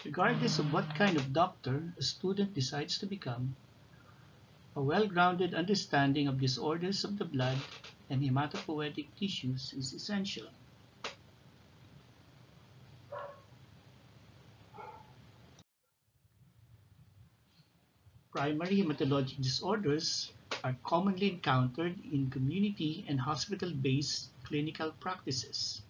Regardless of what kind of doctor a student decides to become, a well-grounded understanding of disorders of the blood and hematopoietic tissues is essential. Primary hematologic disorders are commonly encountered in community and hospital-based clinical practices,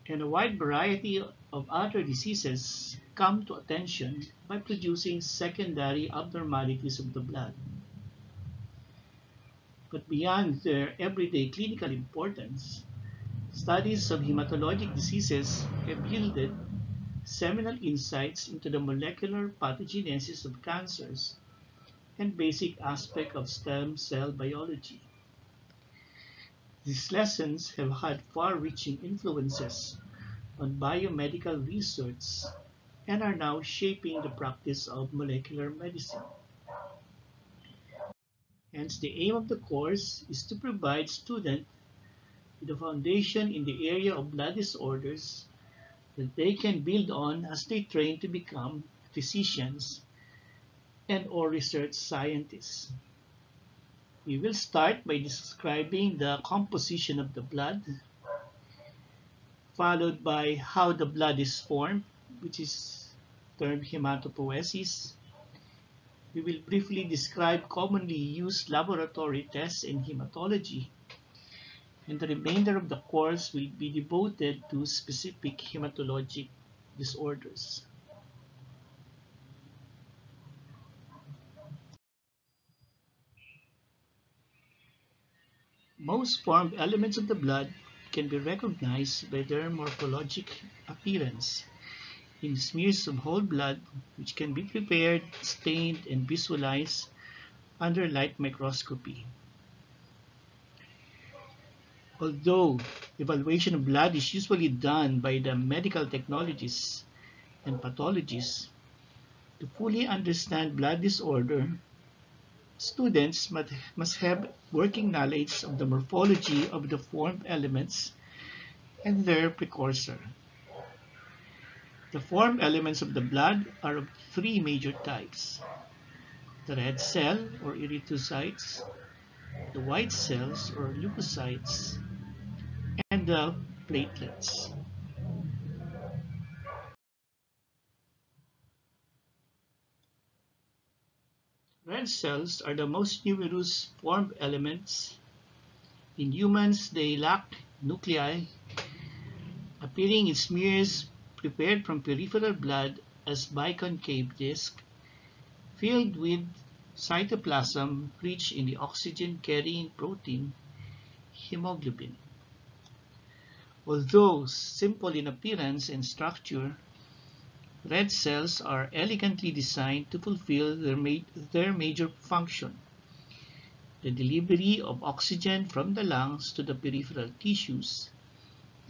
and a wide variety of other diseases come to attention by producing secondary abnormalities of the blood. But beyond their everyday clinical importance, studies of hematologic diseases have yielded seminal insights into the molecular pathogenesis of cancers and basic aspects of stem cell biology. These lessons have had far-reaching influences on biomedical research and are now shaping the practice of molecular medicine. Hence, the aim of the course is to provide students with a foundation in the area of blood disorders that they can build on as they train to become physicians and/or research scientists. We will start by describing the composition of the blood, followed by how the blood is formed, which is termed hematopoiesis. We will briefly describe commonly used laboratory tests in hematology, and the remainder of the course will be devoted to specific hematologic disorders. Most formed elements of the blood can be recognized by their morphologic appearance in smears of whole blood, which can be prepared, stained, and visualized under light microscopy. Although evaluation of blood is usually done by the medical technologists and pathologists, to fully understand blood disorder, students must have working knowledge of the morphology of the formed elements and their precursor. The formed elements of the blood are of three major types: the red cell or erythrocytes, the white cells or leukocytes, and the platelets. Red cells are the most numerous formed elements. In humans, they lack nuclei, appearing in smears prepared from peripheral blood as biconcave disc filled with cytoplasm rich in the oxygen-carrying protein hemoglobin. Although simple in appearance and structure, red cells are elegantly designed to fulfill their major function: the delivery of oxygen from the lungs to the peripheral tissues,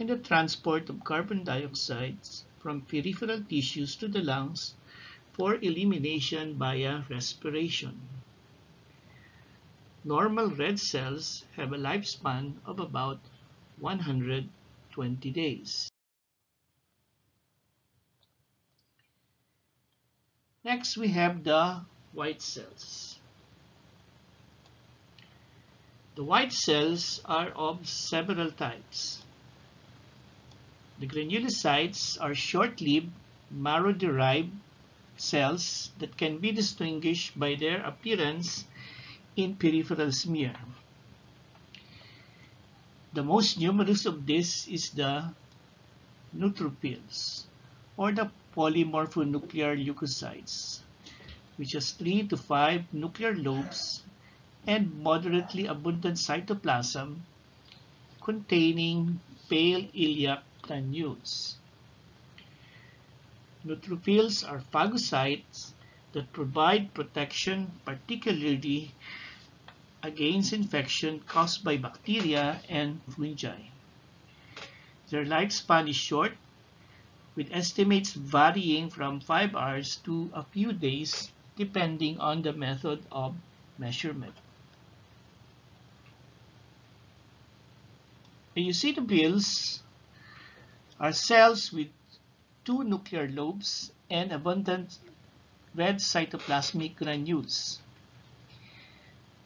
and the transport of carbon dioxide from peripheral tissues to the lungs for elimination via respiration. Normal red cells have a lifespan of about 120 days. Next, we have the white cells. The white cells are of several types. The granulocytes are short-lived, marrow-derived cells that can be distinguished by their appearance in peripheral smear. The most numerous of these is the neutrophils, or the polymorphonuclear leukocytes, which has 3 to 5 nuclear lobes and moderately abundant cytoplasm containing pale iliac granules. Neutrophils are phagocytes that provide protection, particularly against infection caused by bacteria and fungi. Their lifespan is short, with estimates varying from 5 hours to a few days depending on the method of measurement. Eosinophils are cells with two nuclear lobes and abundant red cytoplasmic granules.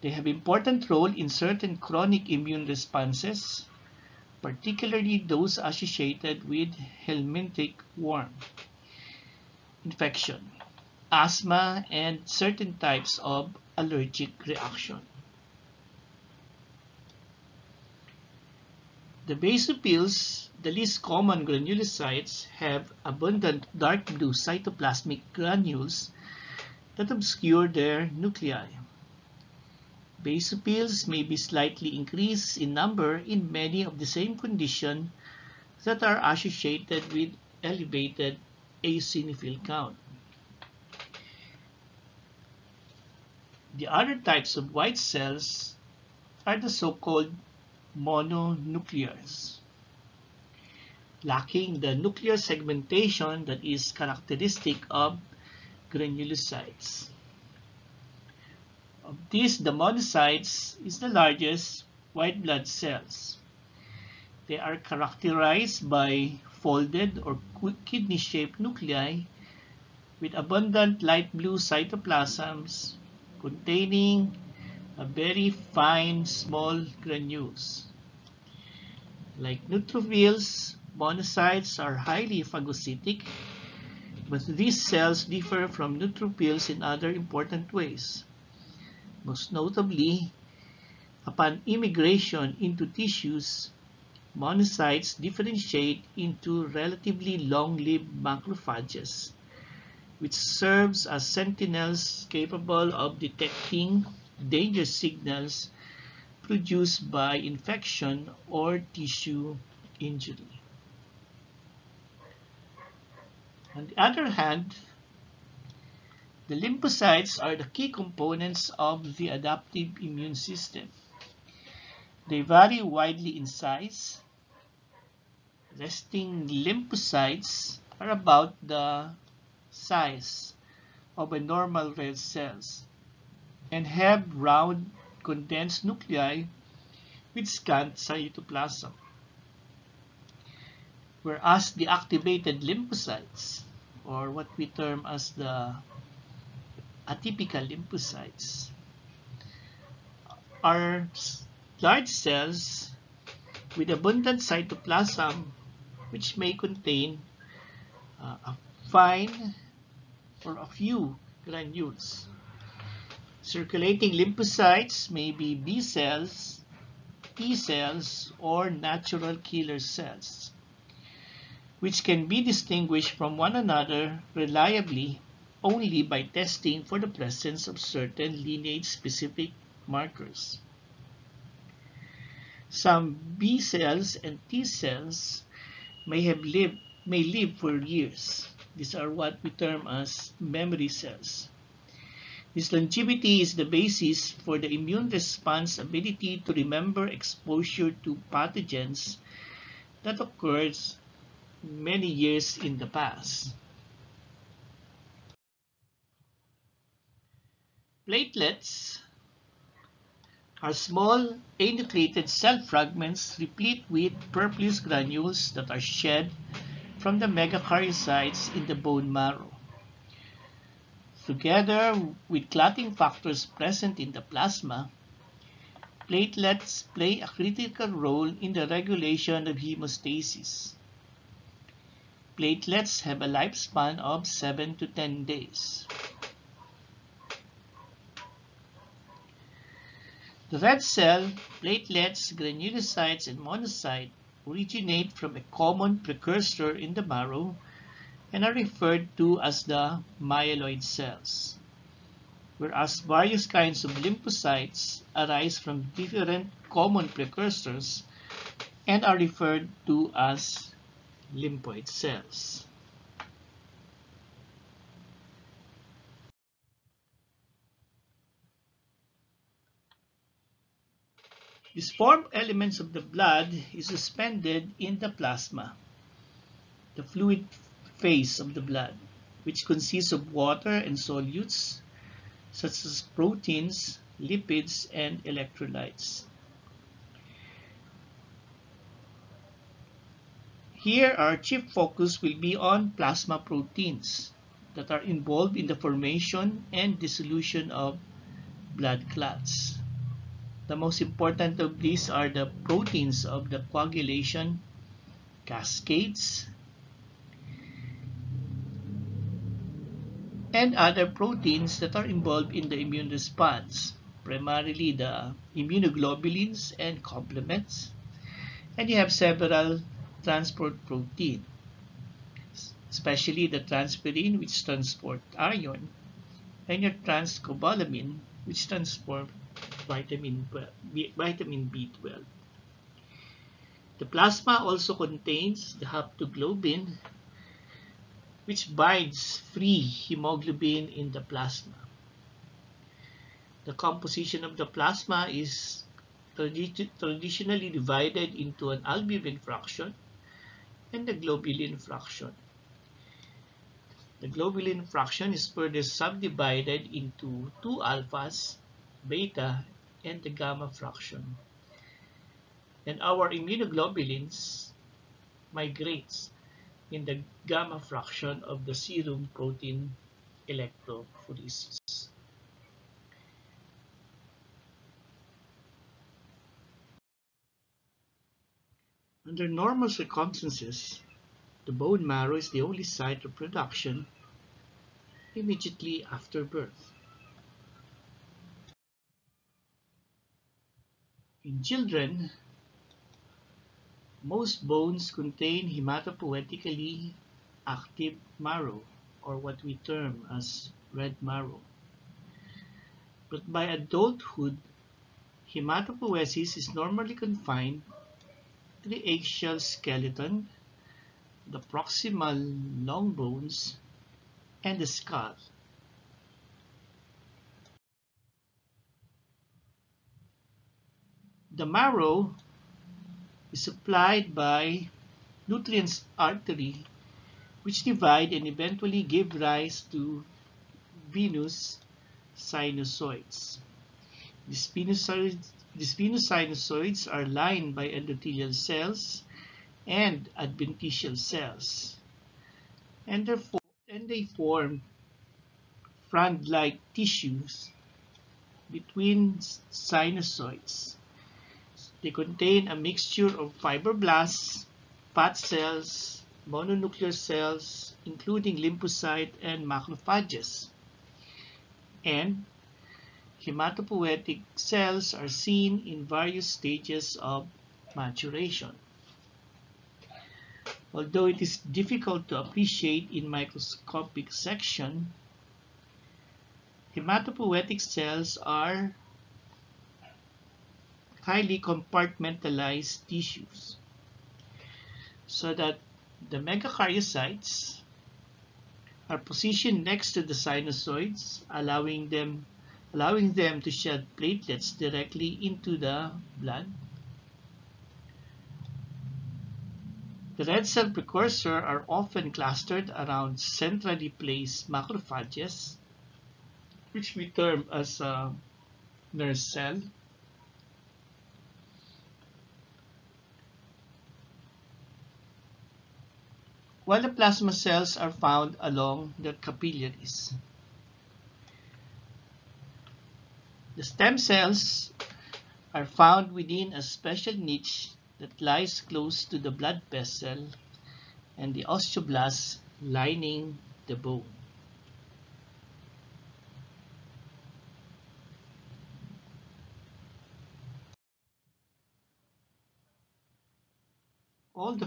They have important role in certain chronic immune responses, particularly those associated with helminthic worm infection, asthma, and certain types of allergic reaction. The basophils, the least common granulocytes, have abundant dark blue cytoplasmic granules that obscure their nuclei. Basophils may be slightly increased in number in many of the same conditions that are associated with elevated eosinophil count. The other types of white cells are the so-called mononuclears, lacking the nuclear segmentation that is characteristic of granulocytes. Of these, the monocytes is the largest white blood cells. They are characterized by folded or kidney-shaped nuclei with abundant light blue cytoplasms containing a very fine small granules. Like neutrophils, monocytes are highly phagocytic, but these cells differ from neutrophils in other important ways. Most notably, upon immigration into tissues, monocytes differentiate into relatively long-lived macrophages, which serves as sentinels capable of detecting danger signals produced by infection or tissue injury. On the other hand, the lymphocytes are the key components of the adaptive immune system. They vary widely in size. Resting lymphocytes are about the size of a normal red cells and have round condensed nuclei with scant cytoplasm, whereas the activated lymphocytes, or what we term as the atypical lymphocytes, are large cells with abundant cytoplasm which may contain a fine or a few granules. Circulating lymphocytes may be B cells, T cells, or natural killer cells, which can be distinguished from one another reliably only by testing for the presence of certain lineage-specific markers. Some B cells and T cells may live for years. These are what we term as memory cells. This longevity is the basis for the immune response ability to remember exposure to pathogens that occurs many years in the past. Platelets are small anucleated cell fragments replete with purplish granules that are shed from the megakaryocytes in the bone marrow. Together with clotting factors present in the plasma, platelets play a critical role in the regulation of hemostasis. Platelets have a lifespan of 7 to 10 days. The red cell, platelets, granulocytes, and monocytes originate from a common precursor in the marrow and are referred to as the myeloid cells, whereas various kinds of lymphocytes arise from different common precursors and are referred to as lymphoid cells. These formed elements of the blood is suspended in the plasma, the fluid phase of the blood, which consists of water and solutes such as proteins, lipids, and electrolytes. Here, our chief focus will be on plasma proteins that are involved in the formation and dissolution of blood clots. The most important of these are the proteins of the coagulation cascades and other proteins that are involved in the immune response, primarily the immunoglobulins and complements. And you have several transport proteins, especially the transferrin, which transport iron, and your transcobalamin, which transport vitamin B12. The plasma also contains the haptoglobin, which binds free hemoglobin in the plasma. The composition of the plasma is traditionally divided into an albumin fraction and a globulin fraction. The globulin fraction is further subdivided into two alphas, beta, and the gamma fraction. And our immunoglobulins migrates in the gamma fraction of the serum protein electrophoresis. Under normal circumstances, the bone marrow is the only site of production immediately after birth. In children, most bones contain hematopoietically active marrow, or what we term as red marrow. But by adulthood, hematopoiesis is normally confined to the axial skeleton, the proximal long bones, and the skull. The marrow is supplied by nutrients artery, which divide and eventually give rise to venous sinusoids. These venous sinusoids are lined by endothelial cells and adventitial cells, and they form frond-like tissues between sinusoids. They contain a mixture of fibroblasts, fat cells, mononuclear cells, including lymphocyte and macrophages. And hematopoietic cells are seen in various stages of maturation. Although it is difficult to appreciate in microscopic section, hematopoietic cells are highly compartmentalized tissues, so that the megakaryocytes are positioned next to the sinusoids, allowing them to shed platelets directly into the blood. The red cell precursor are often clustered around centrally placed macrophages, which we term as a nurse cell. While the plasma cells are found along the capillaries. The stem cells are found within a special niche that lies close to the blood vessel and the osteoblasts lining the bone. All the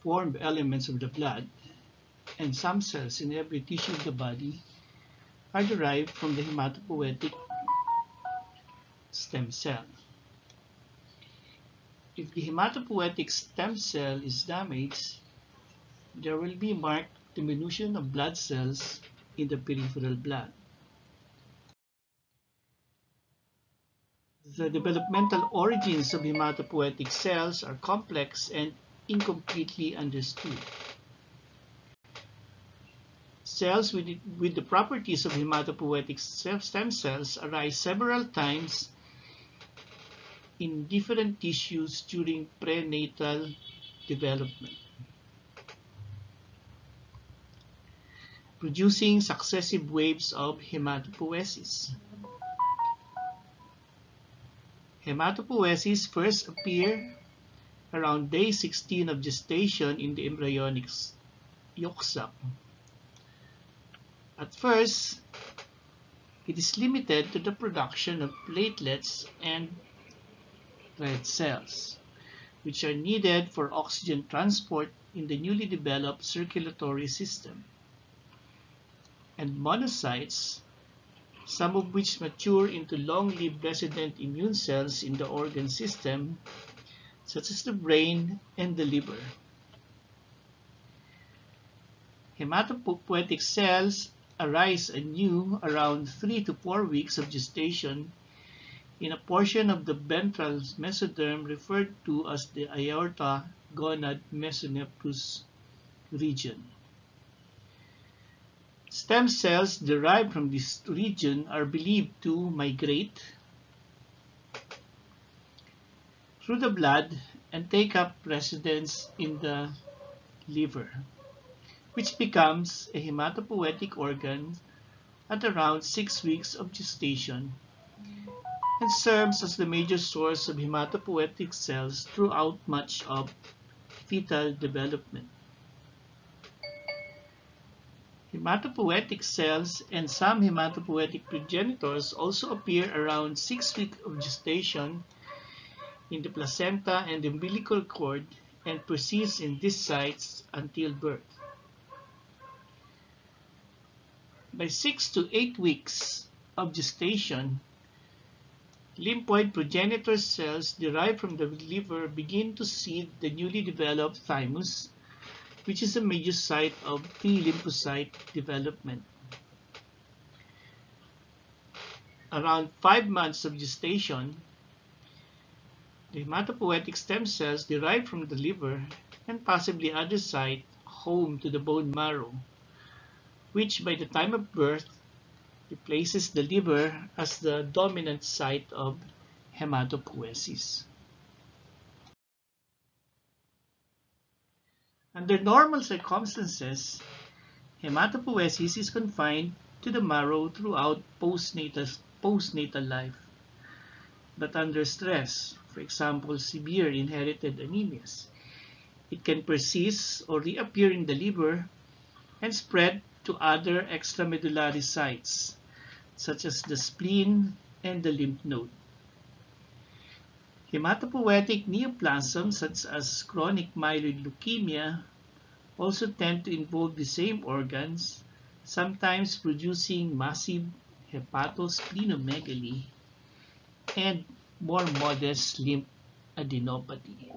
formed elements of the blood and some cells in every tissue of the body are derived from the hematopoietic stem cell. If the hematopoietic stem cell is damaged, there will be marked diminution of blood cells in the peripheral blood. The developmental origins of hematopoietic cells are complex and incompletely understood. Cells with the properties of hematopoietic stem cells arise several times in different tissues during prenatal development. producing successive waves of hematopoiesis. Hematopoiesis first appear around day 16 of gestation in the embryonic yolk sac. At first, it is limited to the production of platelets and red cells, which are needed for oxygen transport in the newly developed circulatory system, and monocytes, some of which mature into long-lived resident immune cells in the organ system, such as the brain and the liver. Hematopoietic cells arise anew around 3 to 4 weeks of gestation in a portion of the ventral mesoderm referred to as the aorta gonad mesonephros region. Stem cells derived from this region are believed to migrate through the blood and take up residence in the liver, which becomes a hematopoietic organ at around 6 weeks of gestation and serves as the major source of hematopoietic cells throughout much of fetal development. Hematopoietic cells and some hematopoietic progenitors also appear around 6 weeks of gestation in the placenta and umbilical cord and persist in these sites until birth. By 6 to 8 weeks of gestation, lymphoid progenitor cells derived from the liver begin to seed the newly developed thymus, which is a major site of T lymphocyte development. Around 5 months of gestation, the hematopoietic stem cells derived from the liver and possibly other sites home to the bone marrow, which by the time of birth replaces the liver as the dominant site of hematopoiesis. Under normal circumstances, hematopoiesis is confined to the marrow throughout postnatal life. But under stress, for example, severe inherited anemias, it can persist or reappear in the liver and spread to other extramedullary sites, such as the spleen and the lymph node. Hematopoietic neoplasms, such as chronic myeloid leukemia, also tend to involve the same organs, sometimes producing massive hepatosplenomegaly and more modest lymphadenopathy.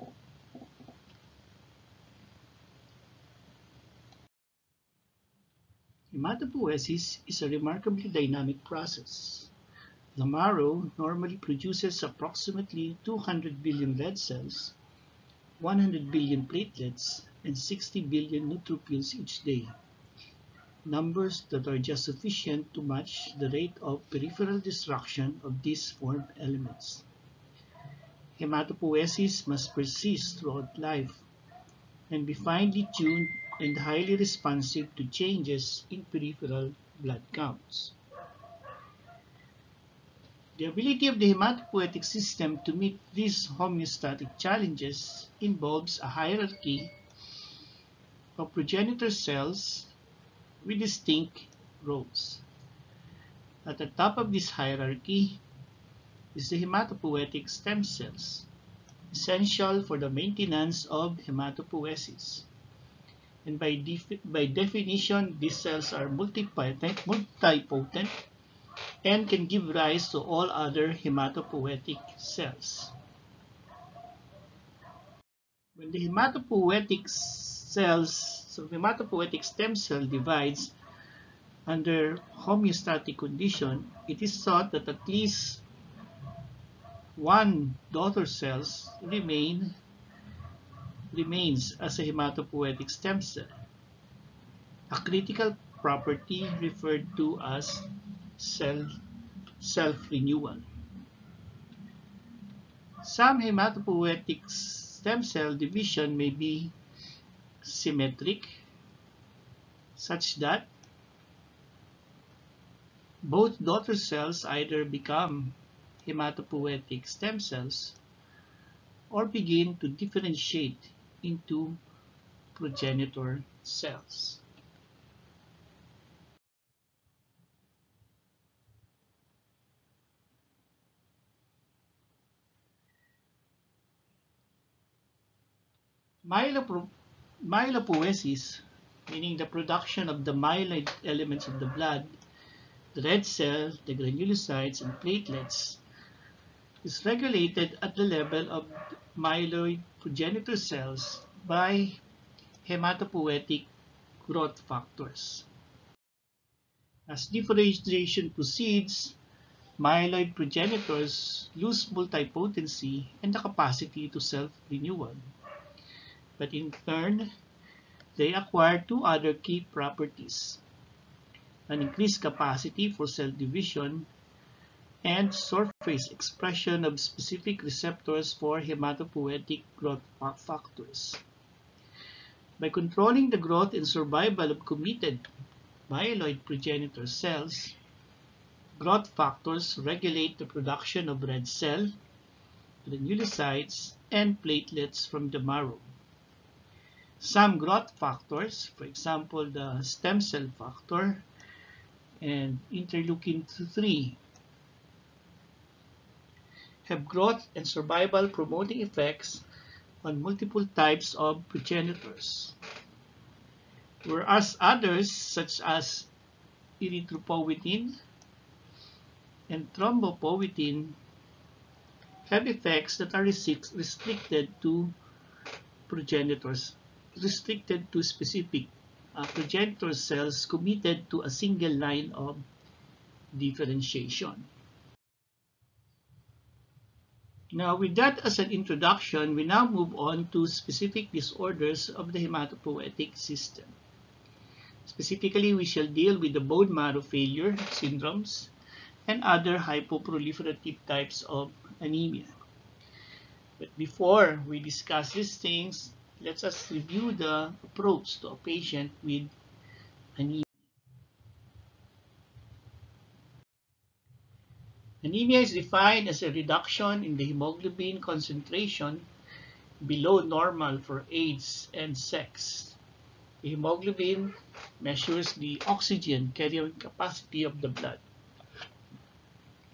Hematopoiesis is a remarkably dynamic process. The marrow normally produces approximately 200 billion red cells, 100 billion platelets, and 60 billion neutrophils each day, numbers that are just sufficient to match the rate of peripheral destruction of these formed elements. Hematopoiesis must persist throughout life and be finely tuned and highly responsive to changes in peripheral blood counts. The ability of the hematopoietic system to meet these homeostatic challenges involves a hierarchy of progenitor cells with distinct roles. At the top of this hierarchy is the hematopoietic stem cells, essential for the maintenance of hematopoiesis. And by definition, these cells are multipotent and can give rise to all other hematopoietic cells. When the hematopoietic stem cell divides under homeostatic condition, it is thought that at least one daughter cells remains as a hematopoietic stem cell, a critical property referred to as self-renewal. Some hematopoietic stem cell division may be symmetric, such that Both daughter cells either become hematopoietic stem cells or begin to differentiate into progenitor cells. Myelopoiesis, meaning the production of the myeloid elements of the blood, the red cell, the granulocytes, and platelets, is regulated at the level of myeloid progenitor cells by hematopoietic growth factors. As differentiation proceeds, myeloid progenitors lose multipotency and the capacity to self-renewal. But in turn, they acquire two other key properties: an increased capacity for cell division and surface expression of specific receptors for hematopoietic growth factors. By controlling the growth and survival of committed myeloid progenitor cells, growth factors regulate the production of red cell, granulocytes, and platelets from the marrow. Some growth factors, for example the stem cell factor and interleukin-3, have growth and survival promoting effects on multiple types of progenitors, whereas others, such as erythropoietin and thrombopoietin, have effects that are restricted to specific progenitor cells committed to a single line of differentiation. Now, with that as an introduction, we now move on to specific disorders of the hematopoietic system. Specifically, we shall deal with the bone marrow failure syndromes and other hypoproliferative types of anemia. But before we discuss these things, let us review the approach to a patient with anemia. Anemia is defined as a reduction in the hemoglobin concentration below normal for age and sex. The hemoglobin measures the oxygen carrying capacity of the blood.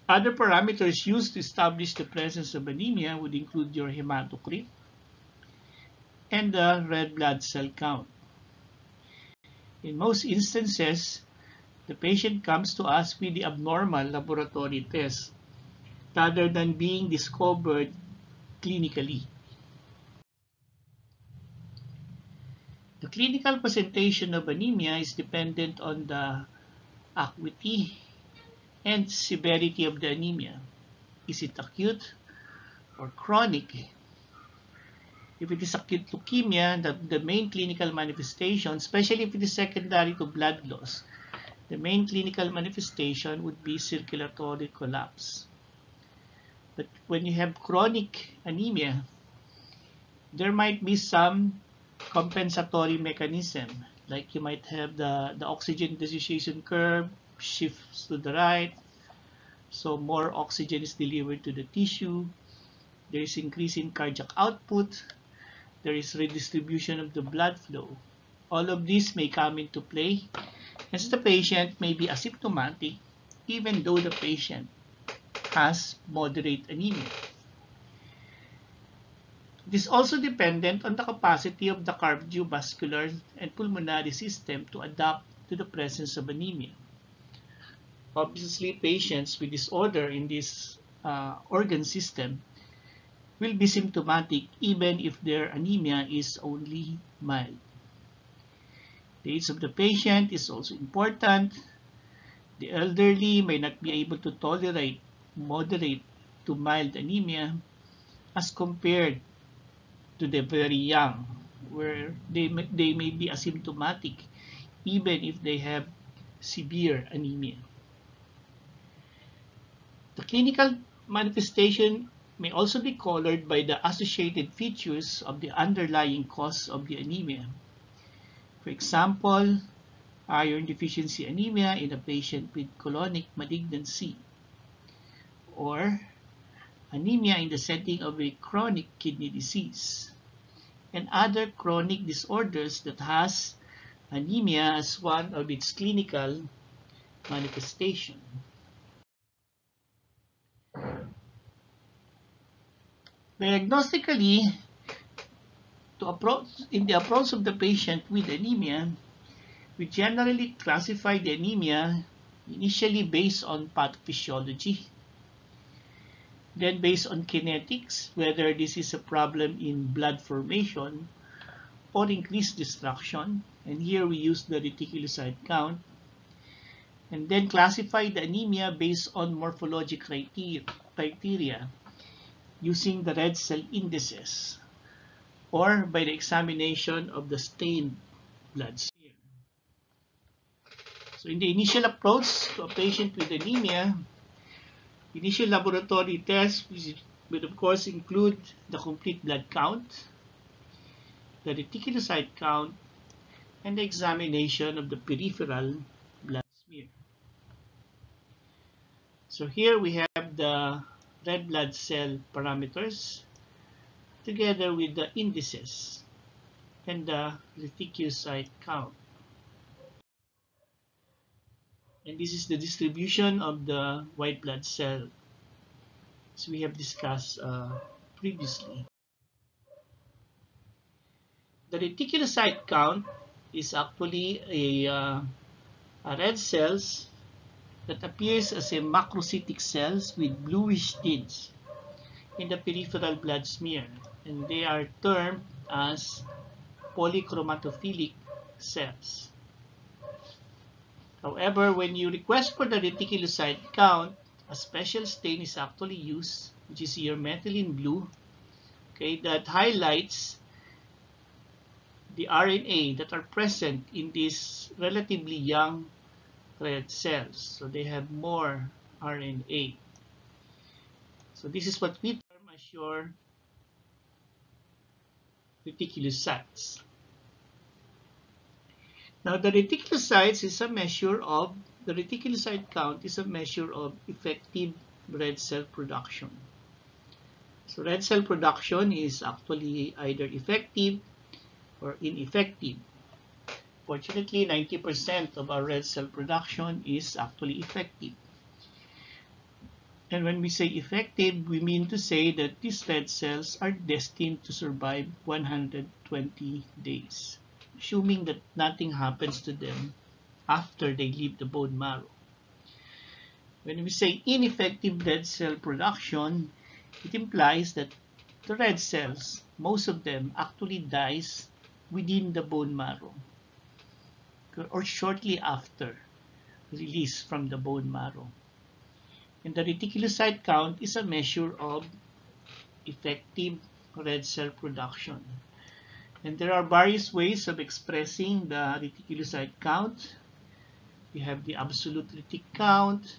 Other parameters used to establish the presence of anemia would include your hematocrit and the red blood cell count. In most instances, the patient comes to us with the abnormal laboratory test rather than being discovered clinically. The clinical presentation of anemia is dependent on the acuity and severity of the anemia. Is it acute or chronic? If it is acute leukemia, the main clinical manifestation, especially if it is secondary to blood loss, the main clinical manifestation would be circulatory collapse. But when you have chronic anemia, there might be some compensatory mechanism, like you might have the oxygen dissociation curve shifts to the right, so more oxygen is delivered to the tissue, there is increase in cardiac output, there is redistribution of the blood flow. All of this may come into play, as the patient may be asymptomatic even though the patient has moderate anemia. It is also dependent on the capacity of the cardiovascular and pulmonary system to adapt to the presence of anemia. Obviously, patients with disorder in this organ system will be symptomatic even if their anemia is only mild. The age of the patient is also important. The elderly may not be able to tolerate moderate to mild anemia as compared to the very young, where they may be asymptomatic even if they have severe anemia. The clinical manifestation may also be colored by the associated features of the underlying cause of the anemia. For example, iron deficiency anemia in a patient with colonic malignancy, or anemia in the setting of a chronic kidney disease, and other chronic disorders that has anemia as one of its clinical manifestation. Diagnostically, in the approach of the patient with anemia, we generally classify the anemia initially based on pathophysiology, then based on kinetics, whether this is a problem in blood formation or increased destruction, and here we use the reticulocyte count, and then classify the anemia based on morphologic criteria using the red cell indices, or by the examination of the stained blood smear. So in the initial approach to a patient with anemia, initial laboratory tests will of course include the complete blood count, the reticulocyte count, and the examination of the peripheral blood smear. So here we have the red blood cell parameters together with the indices and the reticulocyte count. And this is the distribution of the white blood cell, as we have discussed previously. The reticulocyte count is actually a red cells that appears as a macrocytic cells with bluish tints in the peripheral blood smear, and they are termed as polychromatophilic cells. However, when you request for the reticulocyte count, a special stain is actually used, which is your methylene blue, okay, that highlights the RNA that are present in these relatively young red cells. So they have more RNA. So this is what we term as your reticulocytes. Now the reticulocytes is a measure of, the reticulocyte count is a measure of effective red cell production. So red cell production is actually either effective or ineffective. Fortunately, 90% of our red cell production is actually effective. And when we say effective, we mean to say that these red cells are destined to survive 120 days, assuming that nothing happens to them after they leave the bone marrow. When we say ineffective red cell production, it implies that the red cells, most of them actually dies within the bone marrow or shortly after release from the bone marrow. And the reticulocyte count is a measure of effective red cell production. And there are various ways of expressing the reticulocyte count. We have the absolute retic count,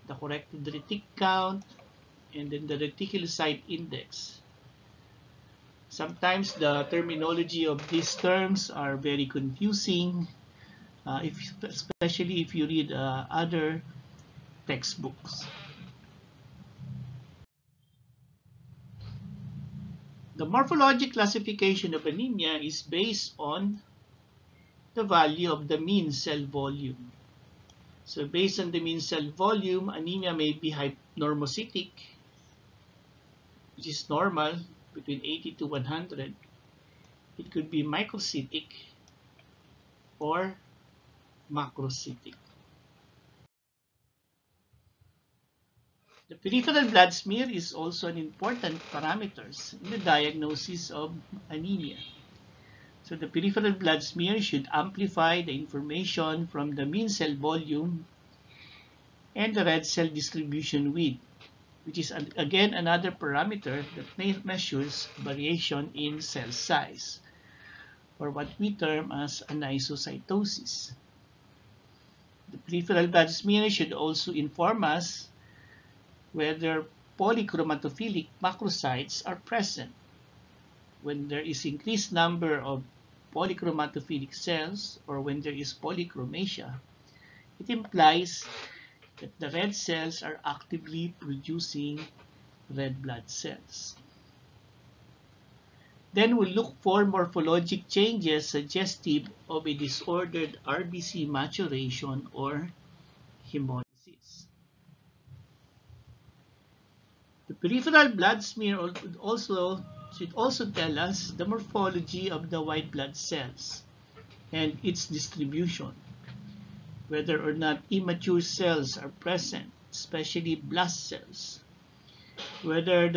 the corrected retic count, and then the reticulocyte index. Sometimes the terminology of these terms are very confusing, especially if you read other textbooks. The morphologic classification of anemia is based on the value of the mean cell volume. So based on the mean cell volume, anemia may be normocytic, which is normal, between 80 to 100. It could be microcytic or macrocytic. The peripheral blood smear is also an important parameter in the diagnosis of anemia. So the peripheral blood smear should amplify the information from the mean cell volume and the red cell distribution width, which is again another parameter that measures variation in cell size, or what we term as anisocytosis. The peripheral blood smear should also inform us whether polychromatophilic macrocytes are present. When there is increased number of polychromatophilic cells or when there is polychromasia, it implies that the red cells are actively producing red blood cells. Then we'll look for morphologic changes suggestive of a disordered RBC maturation or hemolysis. The peripheral blood smear should also tell us the morphology of the white blood cells and its distribution, whether or not immature cells are present, especially blast cells, whether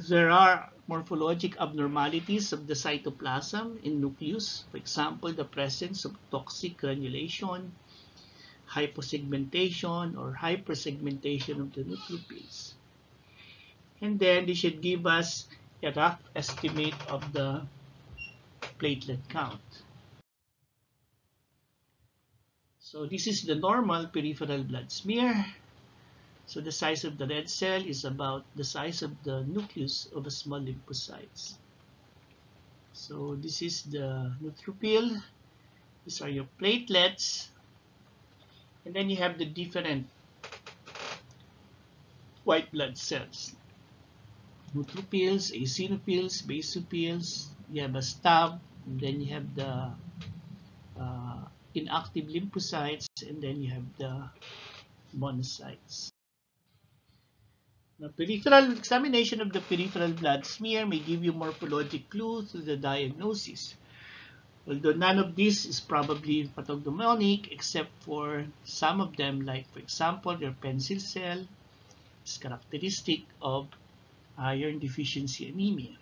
there are morphologic abnormalities of the cytoplasm in nucleus, for example, the presence of toxic granulation, hyposegmentation, or hypersegmentation of the neutrophils. And then they should give us a rough estimate of the platelet count. So this is the normal peripheral blood smear. So the size of the red cell is about the size of the nucleus of a small lymphocytes. So this is the neutrophil. These are your platelets. And then you have the different white blood cells. Neutrophils, eosinophils, basophils. You have a stub. And then you have the inactive lymphocytes. And then you have the monocytes. Now, peripheral examination of the peripheral blood smear may give you morphologic clues to the diagnosis. Although none of this is probably pathognomonic except for some of them, like for example, your pencil cell is characteristic of iron deficiency anemia.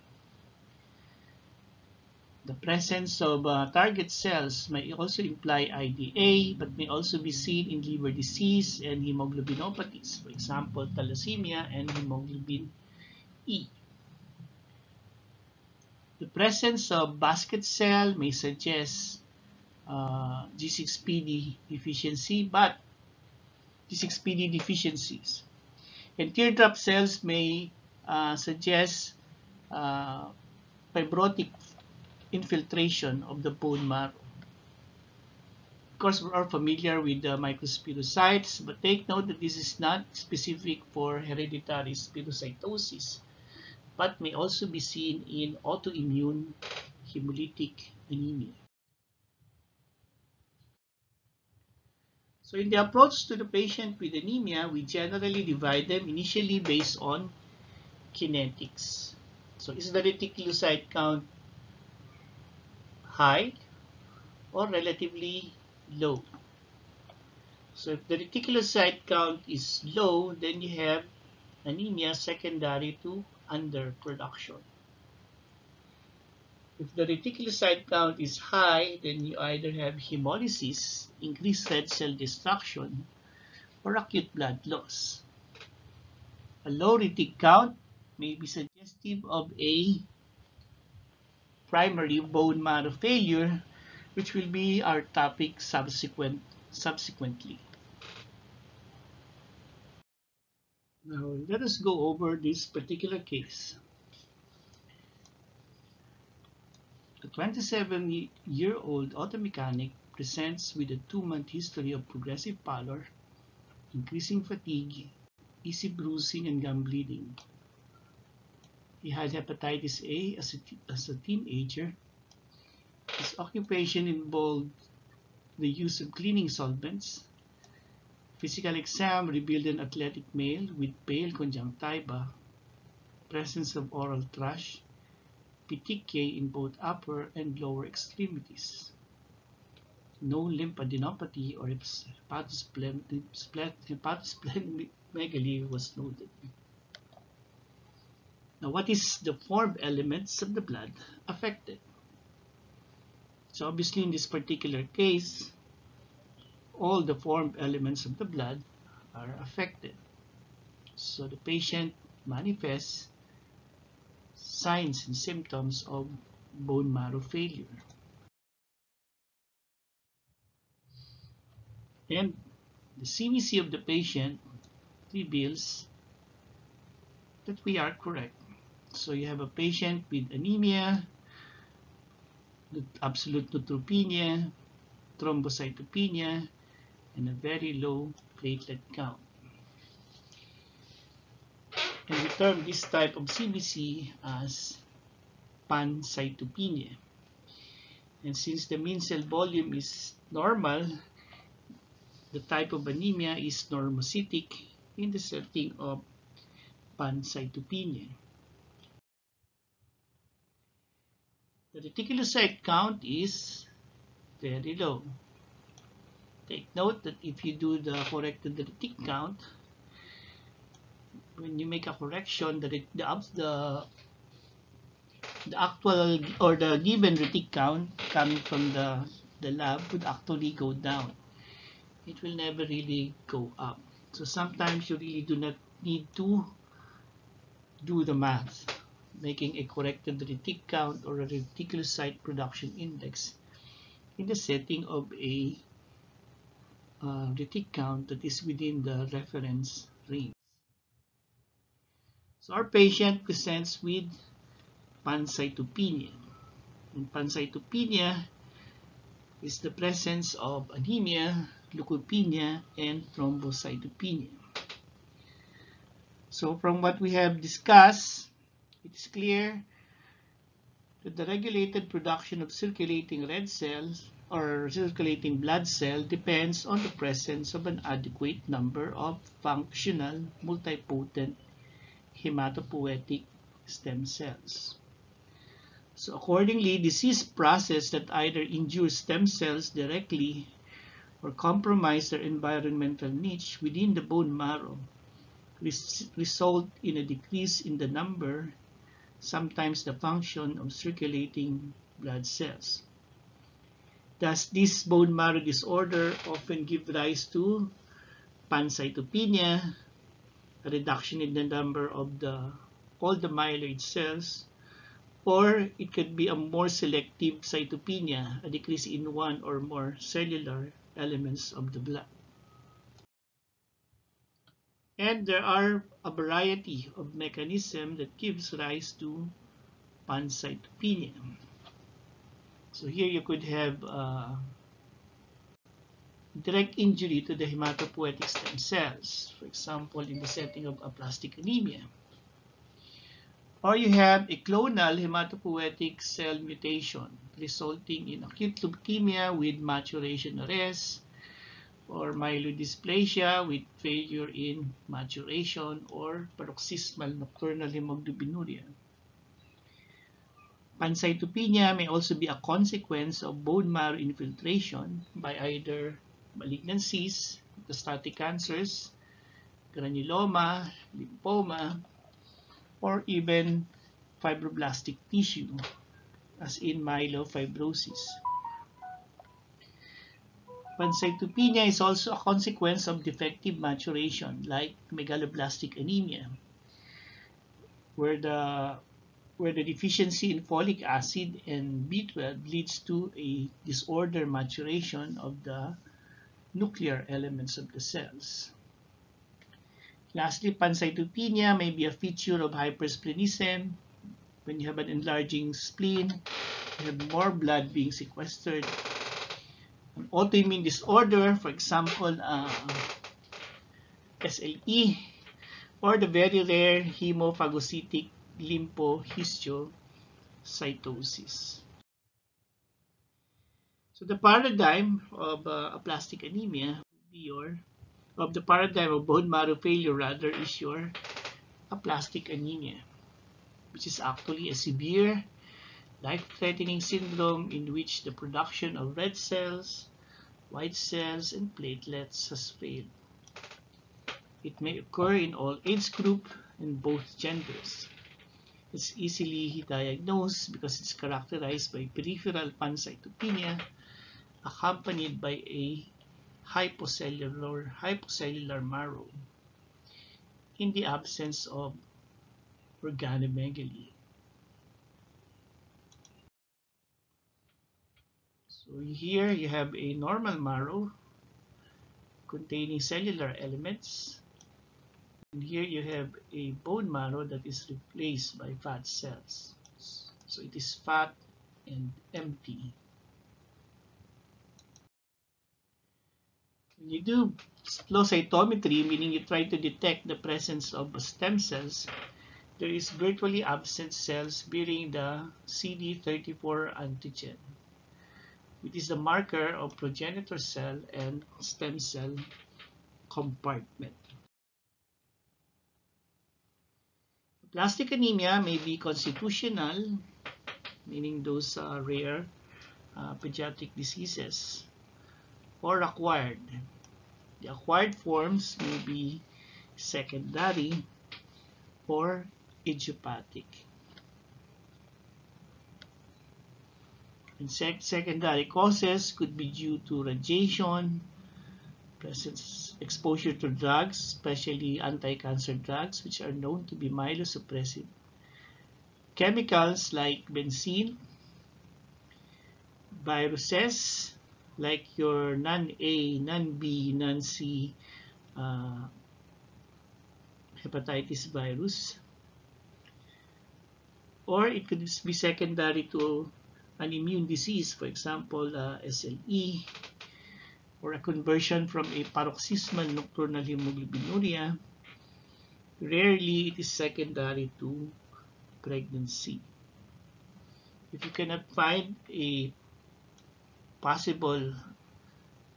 The presence of target cells may also imply IDA, but may also be seen in liver disease and hemoglobinopathies, for example, thalassemia and hemoglobin E. The presence of basket cell may suggest G6PD deficiency, but G6PD deficiencies. And teardrop cells may suggest fibrotic infiltration of the bone marrow. Of course, we are familiar with the microspherocytes, but take note that this is not specific for hereditary spherocytosis, but may also be seen in autoimmune hemolytic anemia. So in the approach to the patient with anemia, we generally divide them initially based on kinetics. So is the reticulocyte count high or relatively low? So if the reticulocyte count is low, then you have anemia secondary to underproduction. If the reticulocyte count is high, then you either have hemolysis, increased red cell destruction, or acute blood loss. A low retic count may be suggestive of a primary bone marrow failure, which will be our topic subsequently. Now, let us go over this particular case. A 27-year-old auto mechanic presents with a 2-month history of progressive pallor, increasing fatigue, easy bruising, and gum bleeding. He had hepatitis A as a teenager. His occupation involved the use of cleaning solvents. Physical exam revealed an athletic male with pale conjunctiva, presence of oral thrush, petechiae in both upper and lower extremities. No lymphadenopathy or hepatosplenomegaly was noted. Now, what is the formed elements of the blood affected? So obviously in this particular case, all the formed elements of the blood are affected. So the patient manifests signs and symptoms of bone marrow failure. And the CBC of the patient reveals that we are correct. So you have a patient with anemia, absolute neutropenia, thrombocytopenia, and a very low platelet count. And we term this type of CBC as pancytopenia. And since the mean cell volume is normal, the type of anemia is normocytic in the setting of pancytopenia. The reticulocyte count is very low. Take note that if you do the corrected retic count, when you make a correction, the actual or the given retic count coming from the lab would actually go down. It will never really go up. So sometimes you really do not need to do the math, making a corrected retic count or a reticulocyte production index in the setting of a retic count that is within the reference range. So our patient presents with pancytopenia. And pancytopenia is the presence of anemia, leukopenia, and thrombocytopenia. So from what we have discussed, it is clear that the regulated production of circulating red cells or circulating blood cell depends on the presence of an adequate number of functional multipotent hematopoietic stem cells. So accordingly, disease process that either injure stem cells directly or compromise their environmental niche within the bone marrow result in a decrease in the number, sometimes the function, of circulating blood cells. Thus, this bone marrow disorder often gives rise to pancytopenia, a reduction in the number of all the myeloid cells, or it could be a more selective cytopenia, a decrease in one or more cellular elements of the blood. And there are a variety of mechanisms that gives rise to pancytopenia. So here you could have direct injury to the hematopoietic stem cells, for example, in the setting of aplastic anemia. Or you have a clonal hematopoietic cell mutation resulting in acute leukemia with maturation arrest, or myelodysplasia with failure in maturation, or paroxysmal nocturnal hemoglobinuria. Pancytopenia may also be a consequence of bone marrow infiltration by either malignancies, metastatic cancers, granuloma, lymphoma, or even fibroblastic tissue, as in myelofibrosis. Pancytopenia is also a consequence of defective maturation, like megaloblastic anemia, where the deficiency in folic acid and B12 leads to a disordered maturation of the nuclear elements of the cells. Lastly, pancytopenia may be a feature of hypersplenism. When you have an enlarging spleen, you have more blood being sequestered. An autoimmune disorder, for example, SLE, or the very rare hemophagocytic lymphohistiocytosis. So the paradigm of aplastic anemia would be the paradigm of bone marrow failure rather is your aplastic anemia, which is actually a severe life-threatening syndrome in which the production of red cells, white cells, and platelets has failed. It may occur in all age groups and both genders. It's easily diagnosed because it's characterized by peripheral pancytopenia accompanied by a hypocellular marrow in the absence of organomegaly. So here you have a normal marrow containing cellular elements. And here you have a bone marrow that is replaced by fat cells. So it is fat and empty. When you do flow cytometry, meaning you try to detect the presence of stem cells, there is virtually absent cells bearing the CD34 antigen, which is the marker of progenitor cell and stem cell compartment. Aplastic anemia may be constitutional, meaning those rare pediatric diseases, or acquired. The acquired forms may be secondary or idiopathic. And secondary causes could be due to radiation, presence, exposure to drugs, especially anti-cancer drugs, which are known to be myelosuppressive. Chemicals like benzene, viruses like your non-A, non-B, non-C hepatitis virus, or it could be secondary to an immune disease, for example, SLE, or a conversion from a paroxysmal nocturnal hemoglobinuria. Rarely it is secondary to pregnancy. If you cannot find a possible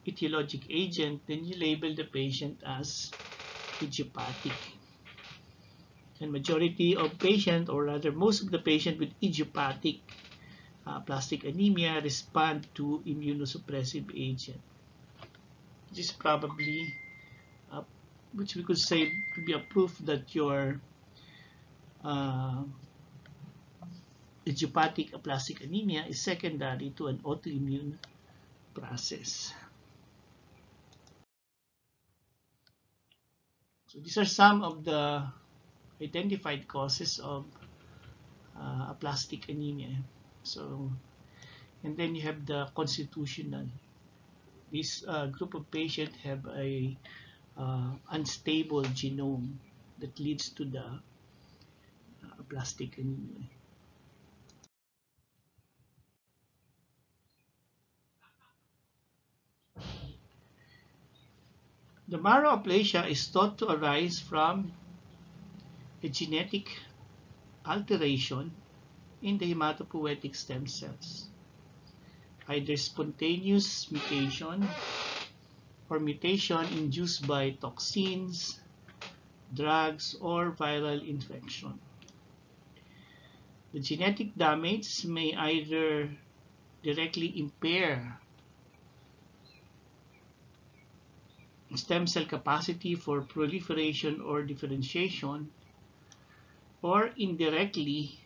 etiologic agent, then you label the patient as idiopathic. And majority of patients, or rather most of the patients with idiopathic aplastic anemia respond to immunosuppressive agent. This is probably, which we could say could be a proof that your idiopathic aplastic anemia is secondary to an autoimmune process. So these are some of the identified causes of aplastic anemia. So, and then you have the constitutional. This group of patients have a unstable genome that leads to the aplastic anemia. The marrow-aplasia is thought to arise from a genetic alteration in the hematopoietic stem cells, either spontaneous mutation or mutation induced by toxins, drugs, or viral infection. The genetic damage may either directly impair stem cell capacity for proliferation or differentiation, or indirectly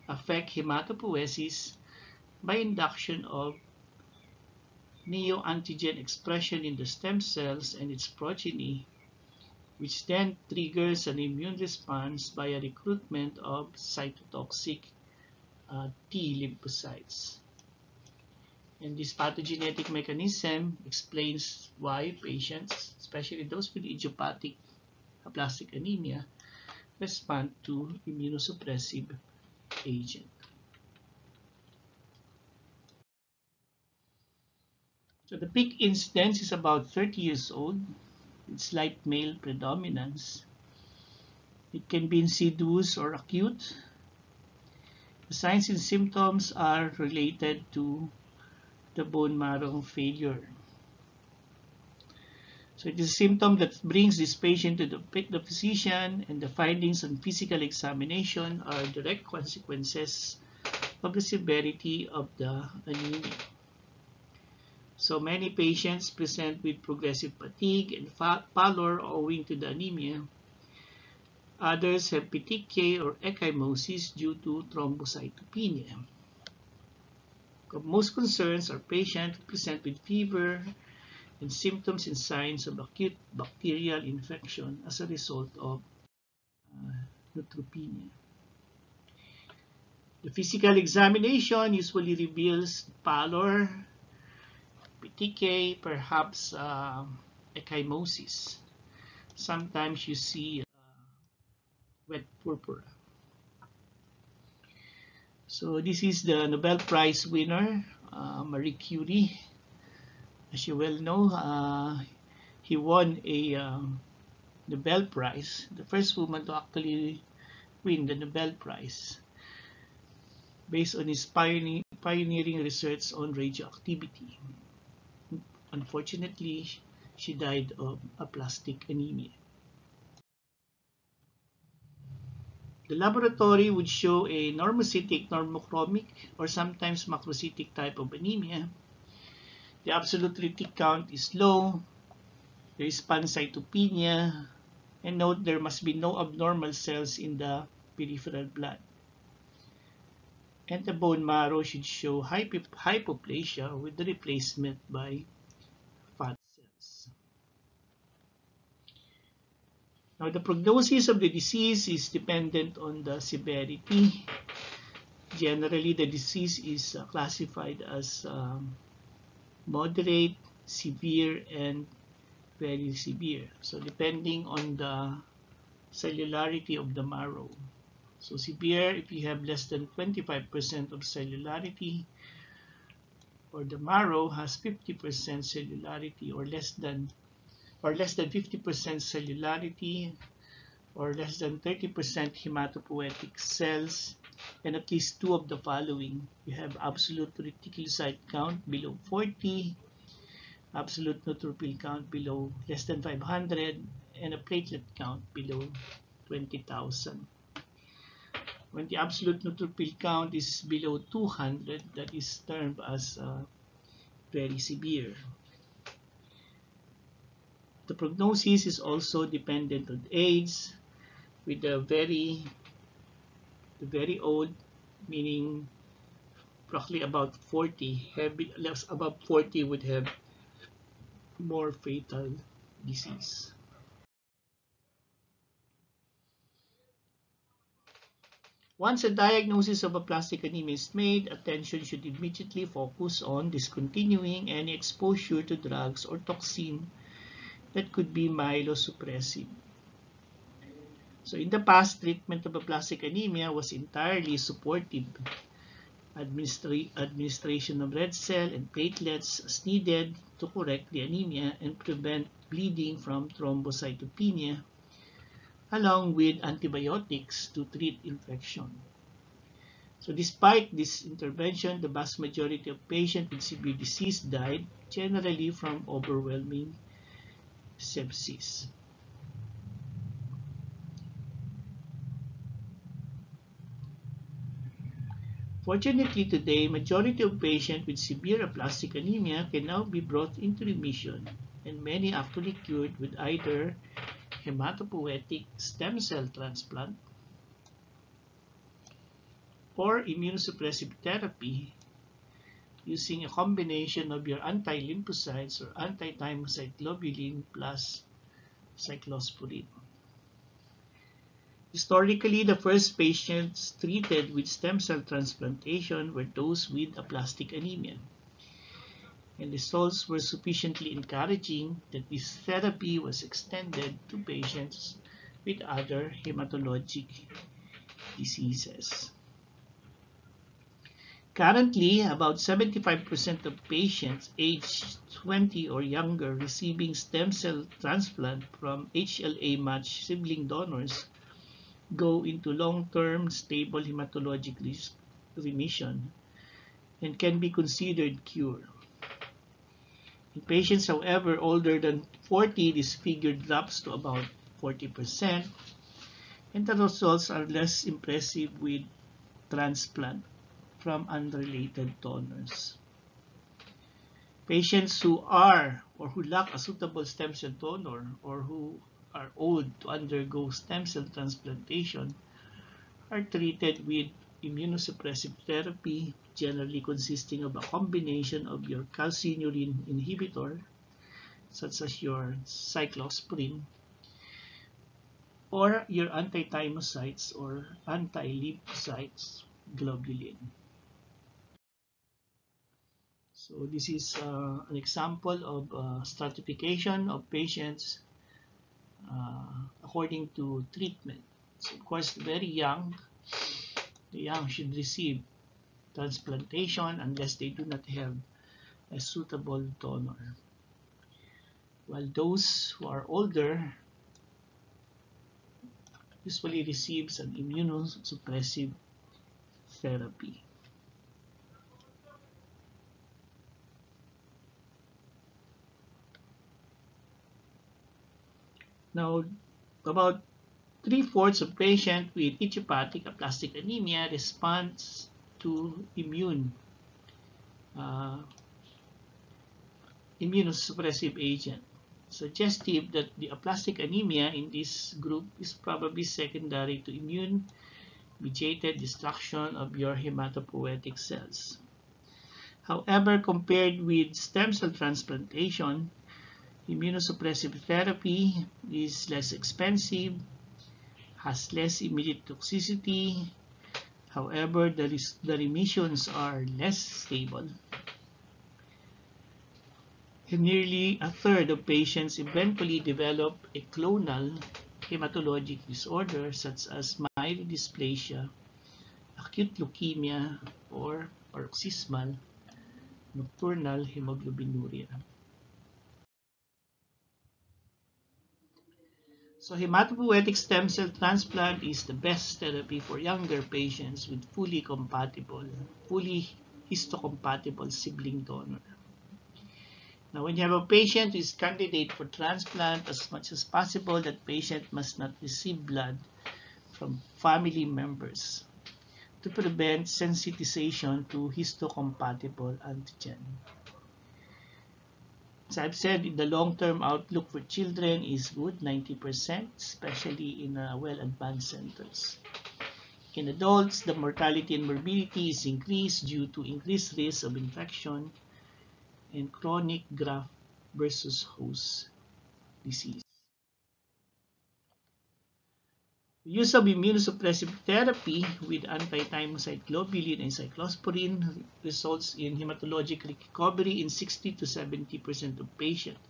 affect hematopoiesis by induction of neoantigen expression in the stem cells and its progeny, which then triggers an immune response by a recruitment of cytotoxic T lymphocytes. And this pathogenetic mechanism explains why patients, especially those with idiopathic aplastic anemia, respond to immunosuppressive agent. So the peak incidence is about 30 years old with slight male predominance. It can be insidious or acute. The signs and symptoms are related to the bone marrow failure. So it is a symptom that brings this patient to the physician, and the findings on physical examination are direct consequences of the severity of the anemia. So many patients present with progressive fatigue and pallor owing to the anemia. Others have petechiae or ecchymosis due to thrombocytopenia. Of most concerns are patients who present with fever and symptoms and signs of acute bacterial infection as a result of neutropenia. The physical examination usually reveals pallor, petechiae, perhaps ecchymosis. Sometimes you see wet purpura. So this is the Nobel Prize winner, Marie Curie. As you well know, he won a Nobel Prize, the first woman to actually win the Nobel Prize based on his pioneering research on radioactivity. Unfortunately, she died of aplastic anemia. The laboratory would show a normocytic, normochromic, or sometimes macrocytic type of anemia. The absolute retic count is low. There is pancytopenia. And note there must be no abnormal cells in the peripheral blood. And the bone marrow should show hypoplasia with the replacement by fat cells. Now, the prognosis of the disease is dependent on the severity. Generally, the disease is classified as moderate, severe, and very severe. So, depending on the cellularity of the marrow. So, severe if you have less than 25% of cellularity, or the marrow has 50% cellularity, or less than 50% cellularity, or less than 30% hematopoietic cells, and at least two of the following. You have absolute reticulocyte count below 40, absolute neutrophil count below less than 500, and a platelet count below 20,000. When the absolute neutrophil count is below 200, that is termed as very severe. The prognosis is also dependent on age, with the very old, meaning roughly about 40, above 40 would have more fatal disease. Once a diagnosis of aplastic anemia is made, attention should immediately focus on discontinuing any exposure to drugs or toxin that could be myelosuppressive. So in the past, treatment of aplastic anemia was entirely supportive. Administration of red cell and platelets as needed to correct the anemia and prevent bleeding from thrombocytopenia, along with antibiotics to treat infection. So despite this intervention, the vast majority of patients with severe disease died, generally from overwhelming sepsis. Fortunately today, majority of patients with severe aplastic anemia can now be brought into remission, and many actually cured with either hematopoietic stem cell transplant or immunosuppressive therapy using a combination of your anti-lymphocytes or anti-thymocyte globulin plus cyclosporine. Historically, the first patients treated with stem cell transplantation were those with aplastic anemia, and results were sufficiently encouraging that this therapy was extended to patients with other hematologic diseases. Currently, about 75% of patients aged 20 or younger receiving stem cell transplant from HLA-matched sibling donors go into long-term stable hematologic remission and can be considered cured. In patients, however, older than 40, this figure drops to about 40%, and the results are less impressive with transplant from unrelated donors. Patients who are or who lack a suitable stem cell donor or who are old to undergo stem cell transplantation are treated with immunosuppressive therapy, generally consisting of a combination of your calcineurin inhibitor, such as your cyclosporine, or your anti-thymocytes or anti-lymphocytes globulin. So this is an example of stratification of patients according to treatment. So of course, the young should receive transplantation unless they do not have a suitable donor. While those who are older usually receives an immunosuppressive therapy. Now, about 3/4 of patients with idiopathic aplastic anemia responds to immunosuppressive agent, suggestive that the aplastic anemia in this group is probably secondary to immune-mediated destruction of your hematopoietic cells. However, compared with stem cell transplantation, immunosuppressive therapy is less expensive, has less immediate toxicity. However, the remissions are less stable. And nearly a third of patients eventually develop a clonal hematologic disorder such as myelodysplasia, acute leukemia, or paroxysmal nocturnal hemoglobinuria. So hematopoietic stem cell transplant is the best therapy for younger patients with fully histocompatible sibling donor. Now, when you have a patient who is candidate for transplant, as much as possible, that patient must not receive blood from family members to prevent sensitization to histocompatible antigen. As I've said, the long-term outlook for children is good, 90%, especially in well-advanced centers. In adults, the mortality and morbidity is increased due to increased risk of infection and chronic graft versus host disease. The use of immunosuppressive therapy with anti-thymocyte globulin and cyclosporine results in hematologic recovery in 60 to 70% of patients.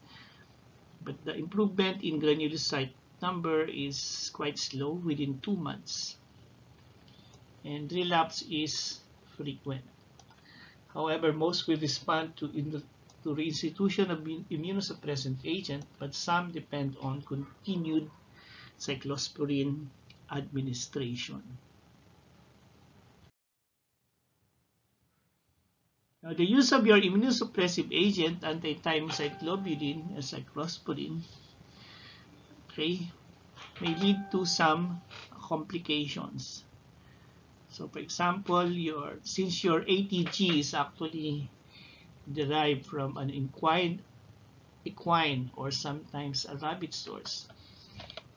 But the improvement in granulocyte number is quite slow within 2 months. And relapse is frequent. However, most will respond to reinstitution of immunosuppressant agent, but some depend on continued cyclosporine administration. Now, the use of your immunosuppressive agent, anti-thymocyte globulin and cyclosporine, may lead to some complications. So, for example, since your ATG is actually derived from an equine or sometimes a rabbit source,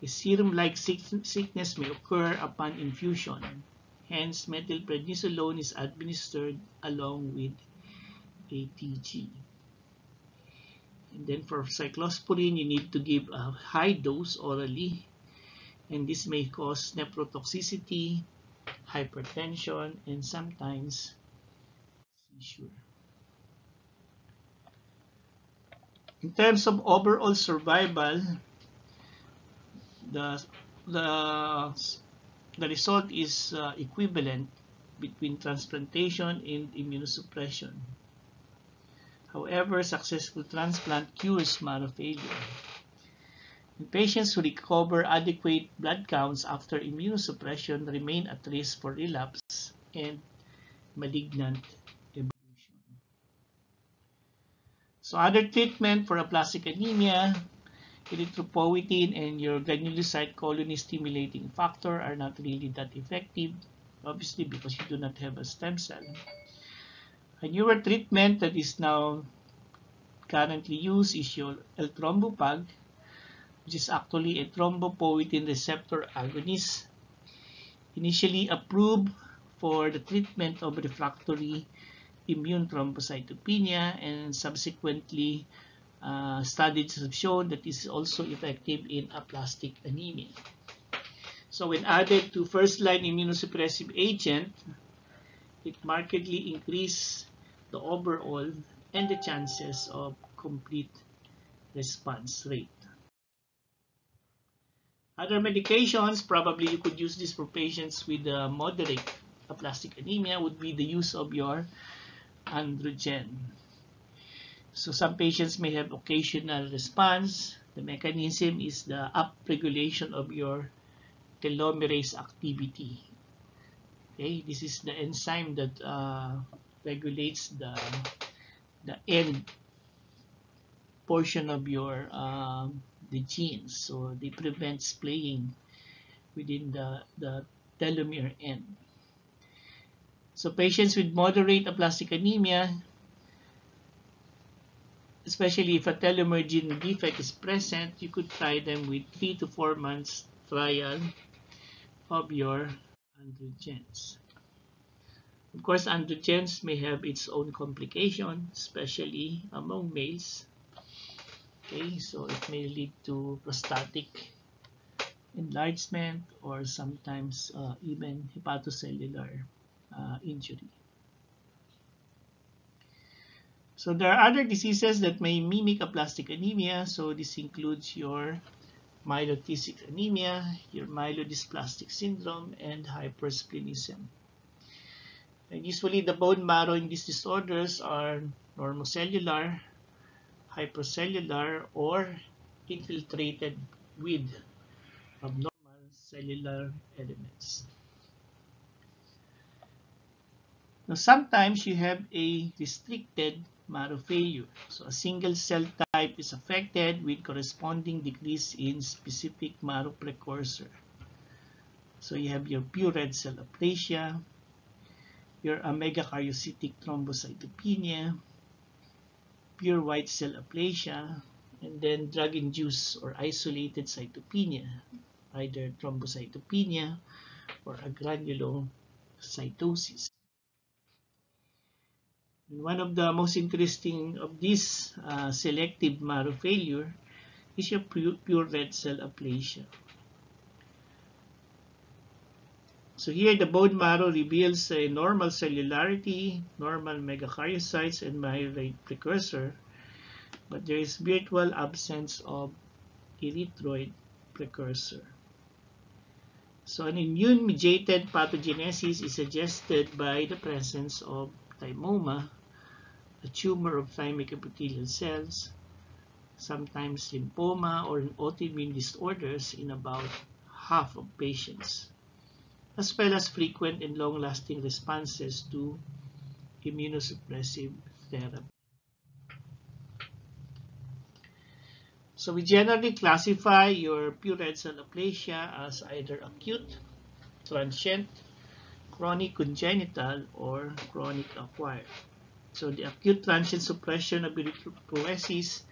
a serum-like sickness may occur upon infusion. Hence, methylprednisolone is administered along with ATG. And then for cyclosporine, you need to give a high dose orally, and this may cause nephrotoxicity, hypertension, and sometimes seizure. In terms of overall survival, the result is equivalent between transplantation and immunosuppression. However, successful transplant cures marrow failure. In patients who recover adequate blood counts after immunosuppression remain at risk for relapse and malignant evolution. So other treatment for aplastic anemia, erythropoietin and your granulocyte colony stimulating factor are not really that effective, obviously because you do not have a stem cell. A newer treatment that is now currently used is your eltrombopag, which is actually a thrombopoietin receptor agonist, initially approved for the treatment of refractory immune thrombocytopenia, and subsequently studies have shown that this is also effective in aplastic anemia. So when added to first-line immunosuppressive agent, it markedly increased the overall and the chances of complete response rate. Other medications, probably you could use this for patients with moderate aplastic anemia would be the use of your androgen. So some patients may have occasional response. The mechanism is the upregulation of your telomerase activity. Okay, this is the enzyme that regulates the end portion of your the genes. So they prevent splaying within the telomere end. So patients with moderate aplastic anemia, especially if a telomere gene defect is present, you could try them with 3 to 4 months trial of your androgens. Of course, androgens may have its own complication, especially among males. Okay, so it may lead to prostatic enlargement or sometimes even hepatocellular injury. So there are other diseases that may mimic aplastic anemia. So this includes your myelocytic anemia, your myelodysplastic syndrome, and hypersplenism. And usually the bone marrow in these disorders are normocellular, hypercellular, or infiltrated with abnormal cellular elements. Now sometimes you have a restricted marrow failure. So a single cell type is affected with corresponding decrease in specific marrow precursor. So you have your pure red cell aplasia, your amegakaryocytic thrombocytopenia, pure white cell aplasia, and then drug-induced or isolated cytopenia, either thrombocytopenia or agranulocytosis. One of the most interesting of these selective marrow failure is your pure red cell aplasia. So here the bone marrow reveals a normal cellularity, normal megakaryocytes, and myeloid precursor, but there is virtual absence of erythroid precursor. So an immune-mediated pathogenesis is suggested by the presence of thymoma, a tumor of thymic epithelial cells, sometimes lymphoma or autoimmune disorders in about half of patients, as well as frequent and long-lasting responses to immunosuppressive therapy. So we generally classify your pure red cell aplasia as either acute, transient, chronic congenital, or chronic acquired. So the acute transient suppression of erythropoiesis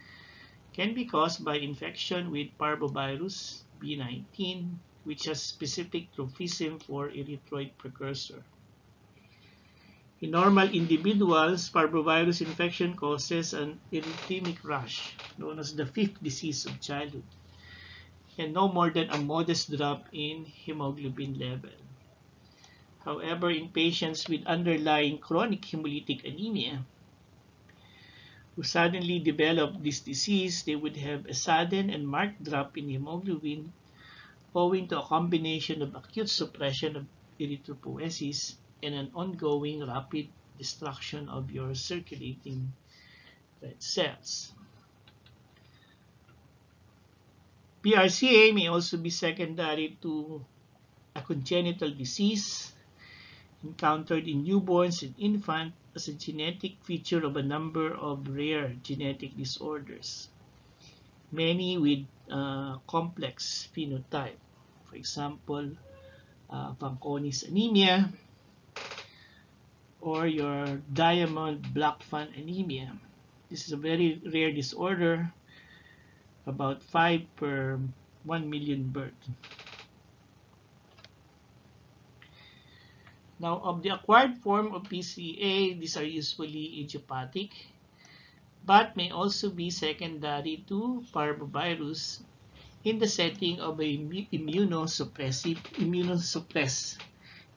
can be caused by infection with parvovirus B19, which has specific tropism for erythroid precursor. In normal individuals, parvovirus infection causes an erythemic rash, known as the fifth disease of childhood, and no more than a modest drop in hemoglobin level. However, in patients with underlying chronic hemolytic anemia who suddenly develop this disease, they would have a sudden and marked drop in hemoglobin owing to a combination of acute suppression of erythropoiesis and an ongoing rapid destruction of your circulating red cells. PRCA may also be secondary to a congenital disease encountered in newborns and infants as a genetic feature of a number of rare genetic disorders, many with complex phenotype. For example, Fanconi's anemia or your Diamond-Blackfan anemia. This is a very rare disorder, about 5 per 1 million births. Now, of the acquired form of PCA, these are usually idiopathic, but may also be secondary to parvovirus in the setting of an immunosuppressed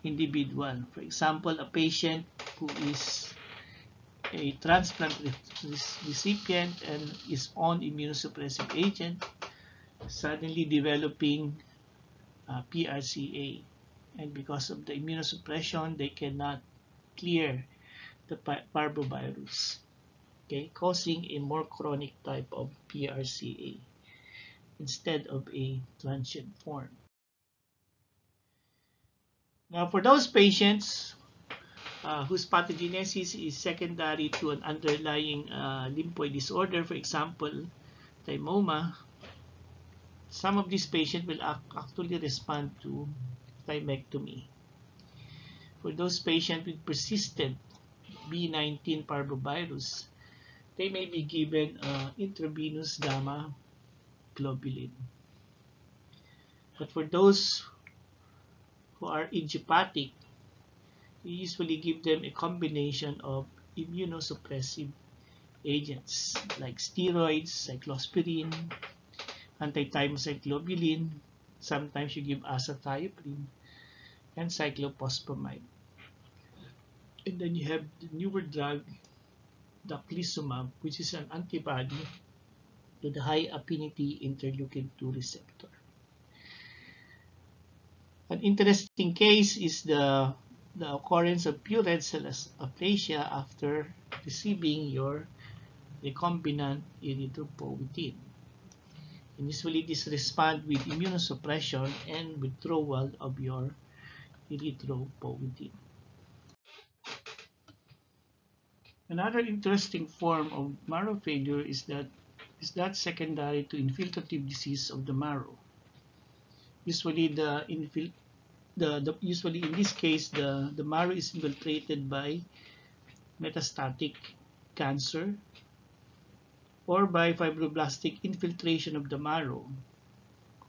individual. For example, a patient who is a transplant recipient and is on immunosuppressive agent, suddenly developing PRCA. and because of the immunosuppression, they cannot clear the parvovirus, okay, causing a more chronic type of PRCA instead of a transient form. Now, for those patients whose pathogenesis is secondary to an underlying lymphoid disorder, for example, thymoma, some of these patients will actually respond to thymectomy. For those patients with persistent B19 parvovirus, they may be given intravenous gamma globulin. But for those who are idiopathic, we usually give them a combination of immunosuppressive agents like steroids, cyclosporine, anti-thymocyte globulin, sometimes you give azathioprine, and cyclophosphamide. And then you have the newer drug, daclizumab, which is an antibody to the high affinity interleukin-2 receptor. An interesting case is the occurrence of pure red cell aplasia after receiving your recombinant erythropoietin. And usually this responds with immunosuppression and withdrawal of your erythropoietin. Another interesting form of marrow failure is that secondary to infiltrative disease of the marrow. Usually usually in this case the marrow is infiltrated by metastatic cancer or by fibroblastic infiltration of the marrow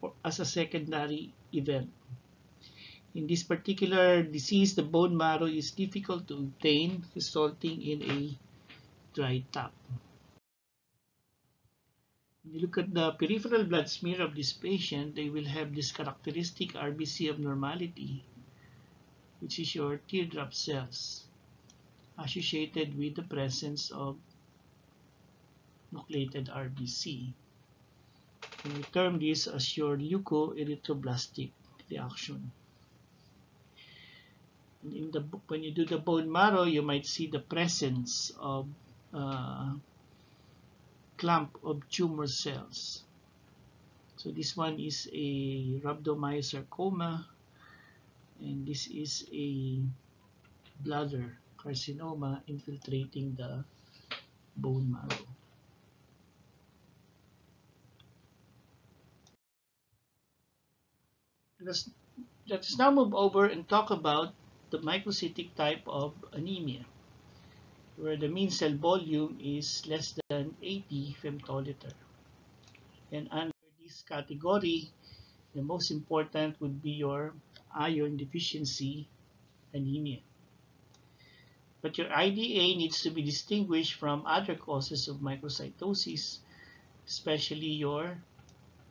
or as a secondary event. In this particular disease, the bone marrow is difficult to obtain, resulting in a dry top. When you look at the peripheral blood smear of this patient, they will have this characteristic RBC abnormality, which is your teardrop cells, associated with the presence of nucleated RBC. And we term this as your leukoerythroblastic reaction. When you do the bone marrow, you might see the presence of clump of tumor cells. So this one is a rhabdomyosarcoma, and this is a bladder carcinoma infiltrating the bone marrow. Let's now move over and talk about the microcytic type of anemia, where the mean cell volume is less than 80 femtoliter. And under this category, the most important would be your iron deficiency anemia. But your IDA needs to be distinguished from other causes of microcytosis, especially your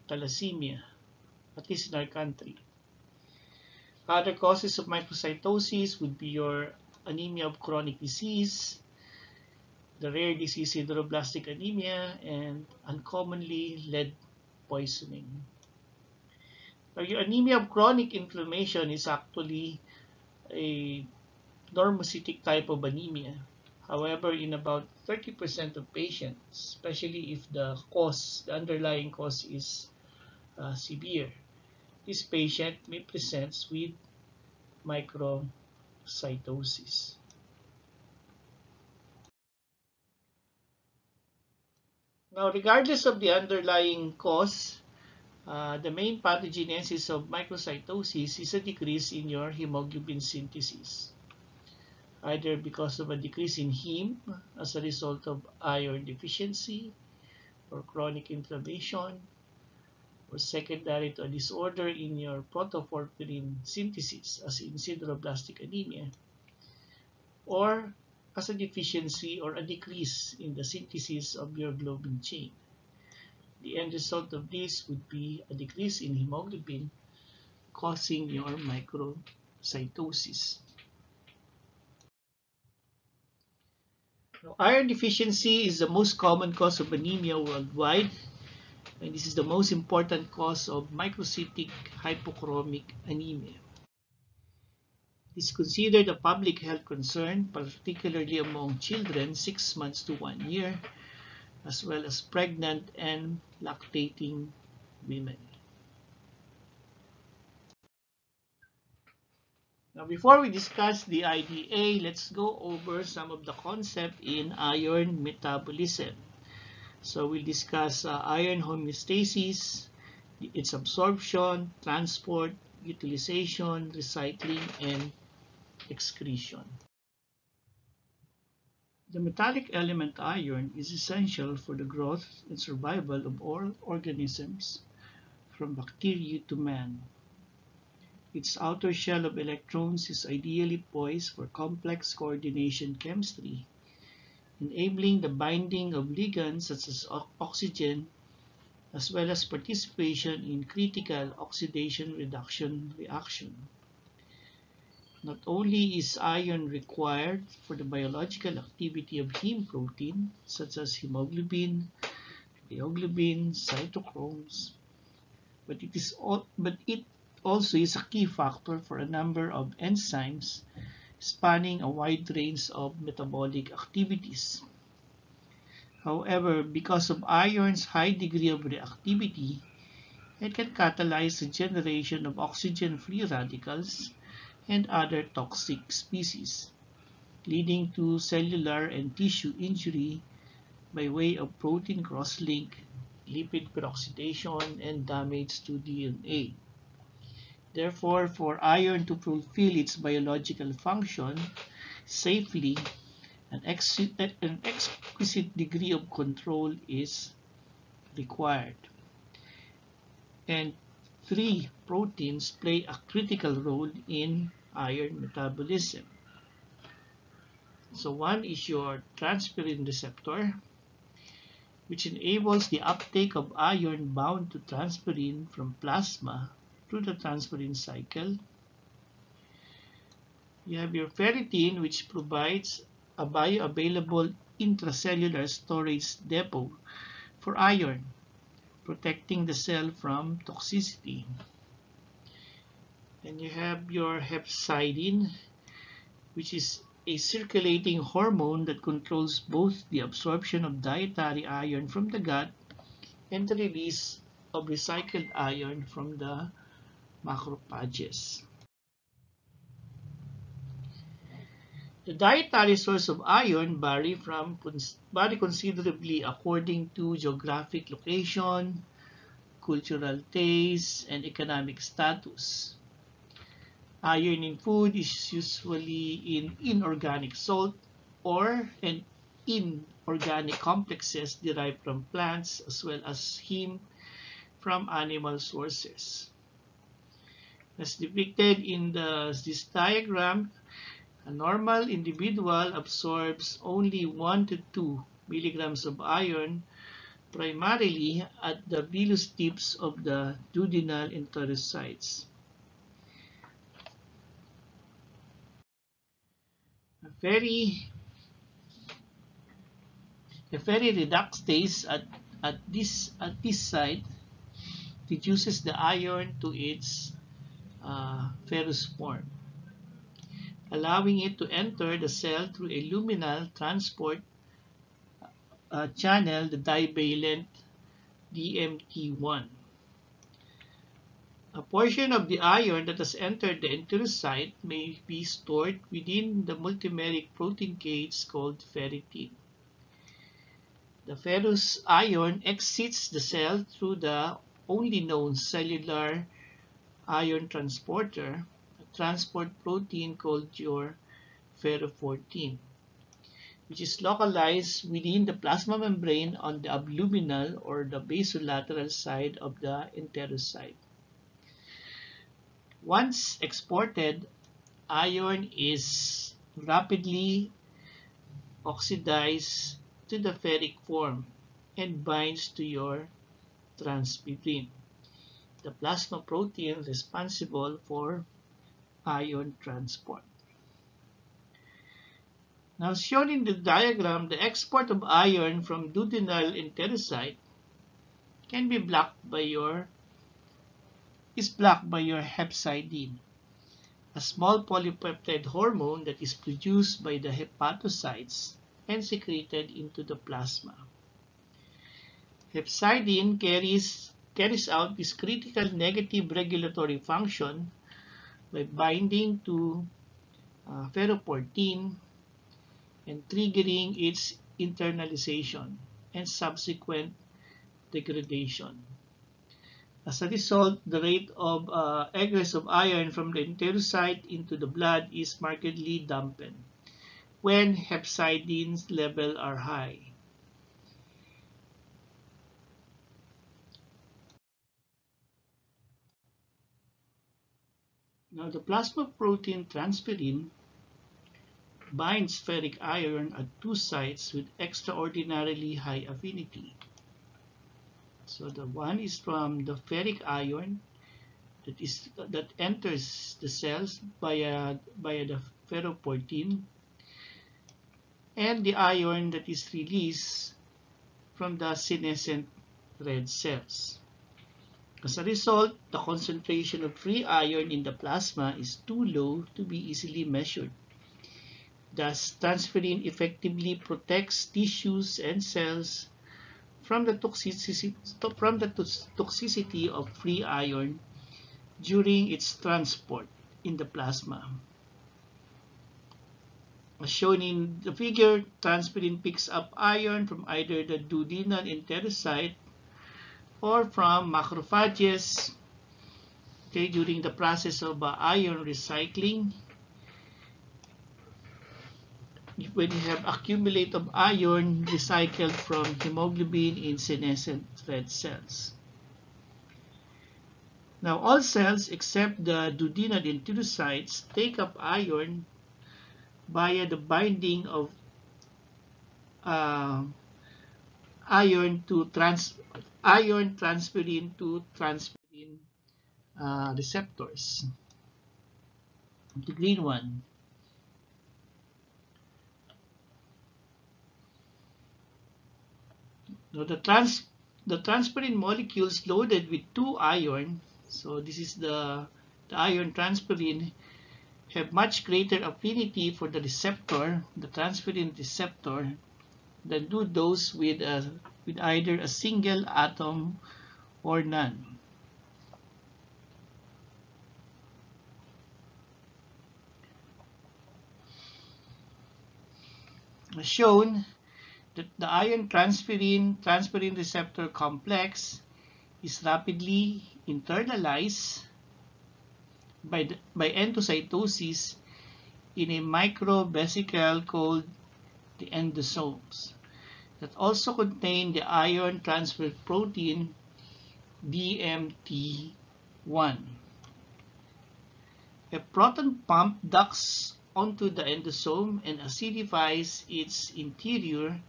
thalassemia, at least in our country. Other causes of microcytosis would be your anemia of chronic disease, the rare disease sideroblastic anemia, and uncommonly lead poisoning. Now, your anemia of chronic inflammation is actually a normocytic type of anemia. However, in about 30% of patients, especially if the underlying cause is severe, this patient may present with microcytosis. Now, regardless of the underlying cause, the main pathogenesis of microcytosis is a decrease in your hemoglobin synthesis, either because of a decrease in heme as a result of iron deficiency or chronic inflammation, or secondary to a disorder in your protoporphyrin synthesis as in sideroblastic anemia, or as a deficiency or a decrease in the synthesis of your globin chain. The end result of this would be a decrease in hemoglobin causing your microcytosis. Now, iron deficiency is the most common cause of anemia worldwide, and this is the most important cause of microcytic hypochromic anemia. is considered a public health concern, particularly among children 6 months to 1 year, as well as pregnant and lactating women. Now, before we discuss the IDA, let's go over some of the concepts in iron metabolism. So we'll discuss iron homeostasis, its absorption, transport, utilization, recycling, and excretion. The metallic element iron is essential for the growth and survival of all organisms, from bacteria to man. Its outer shell of electrons is ideally poised for complex coordination chemistry, enabling the binding of ligands such as oxygen, as well as participation in critical oxidation-reduction reaction. Not only is iron required for the biological activity of heme protein, such as hemoglobin, myoglobin, cytochromes, but it also is a key factor for a number of enzymes spanning a wide range of metabolic activities. However, because of iron's high degree of reactivity, it can catalyze the generation of oxygen-free radicals and other toxic species, leading to cellular and tissue injury by way of protein cross-link, lipid peroxidation, and damage to DNA. Therefore, for iron to fulfill its biological function safely, an exquisite degree of control is required. And 3 proteins play a critical role in iron metabolism. So one is your transferrin receptor, which enables the uptake of iron bound to transferrin from plasma through the transferrin cycle. You have your ferritin, which provides a bioavailable intracellular storage depot for iron, protecting the cell from toxicity. And you have your hepcidin, which is a circulating hormone that controls both the absorption of dietary iron from the gut and the release of recycled iron from the macrophages. The dietary source of iron vary considerably according to geographic location, cultural taste, and economic status. Iron in food is usually in inorganic salt or in inorganic complexes derived from plants, as well as heme from animal sources. As depicted in this diagram, a normal individual absorbs only 1 to 2 milligrams of iron, primarily at the villus tips of the duodenal enterocytes. A very reductase at this site reduces the iron to its ferrous form, allowing it to enter the cell through a luminal transport channel, the divalent DMT1. A portion of the iron that has entered the enterocyte may be stored within the multimeric protein cage called ferritin. The ferrous iron exits the cell through the only known cellular iron transporter, a transport protein called your ferroportin, which is localized within the plasma membrane on the abluminal or the basolateral side of the enterocyte. Once exported, iron is rapidly oxidized to the ferric form and binds to your transfibrin, the plasma protein responsible for ion transport. Now, shown in the diagram, the export of iron from duodenal enterocyte can be blocked by your hepcidin, a small polypeptide hormone that is produced by the hepatocytes and secreted into the plasma. Hepcidin carries out this critical negative regulatory function by binding to ferroportin and triggering its internalization and subsequent degradation. As a result, the rate of egress of iron from the enterocyte into the blood is markedly dampened when hepcidin's levels are high. Now, the plasma protein transferrin binds ferric iron at two sites with extraordinarily high affinity. So the one is from the ferric iron that enters the cells via the ferroportin, and the iron that is released from the senescent red cells. As a result, the concentration of free iron in the plasma is too low to be easily measured. Thus, transferrin effectively protects tissues and cells from the toxicity of free iron during its transport in the plasma. As shown in the figure, transferrin picks up iron from either the duodenal enterocyte or from macrophages during the process of iron recycling. When you have accumulate of iron recycled from hemoglobin in senescent red cells. Now, all cells except the duodenal enterocytes take up iron via the binding of iron transferrin to transferrin receptors. The green one. Now the transferrin molecules loaded with 2 iron, so this is the iron transferrin, have much greater affinity for the receptor, the transferrin receptor, than do those with either a single atom or none. As shown, that the iron transferrin receptor complex is rapidly internalized by endocytosis in a microvesicle called the endosomes that also contain the iron transfer protein DMT1. A proton pump ducts onto the endosome and acidifies its interior,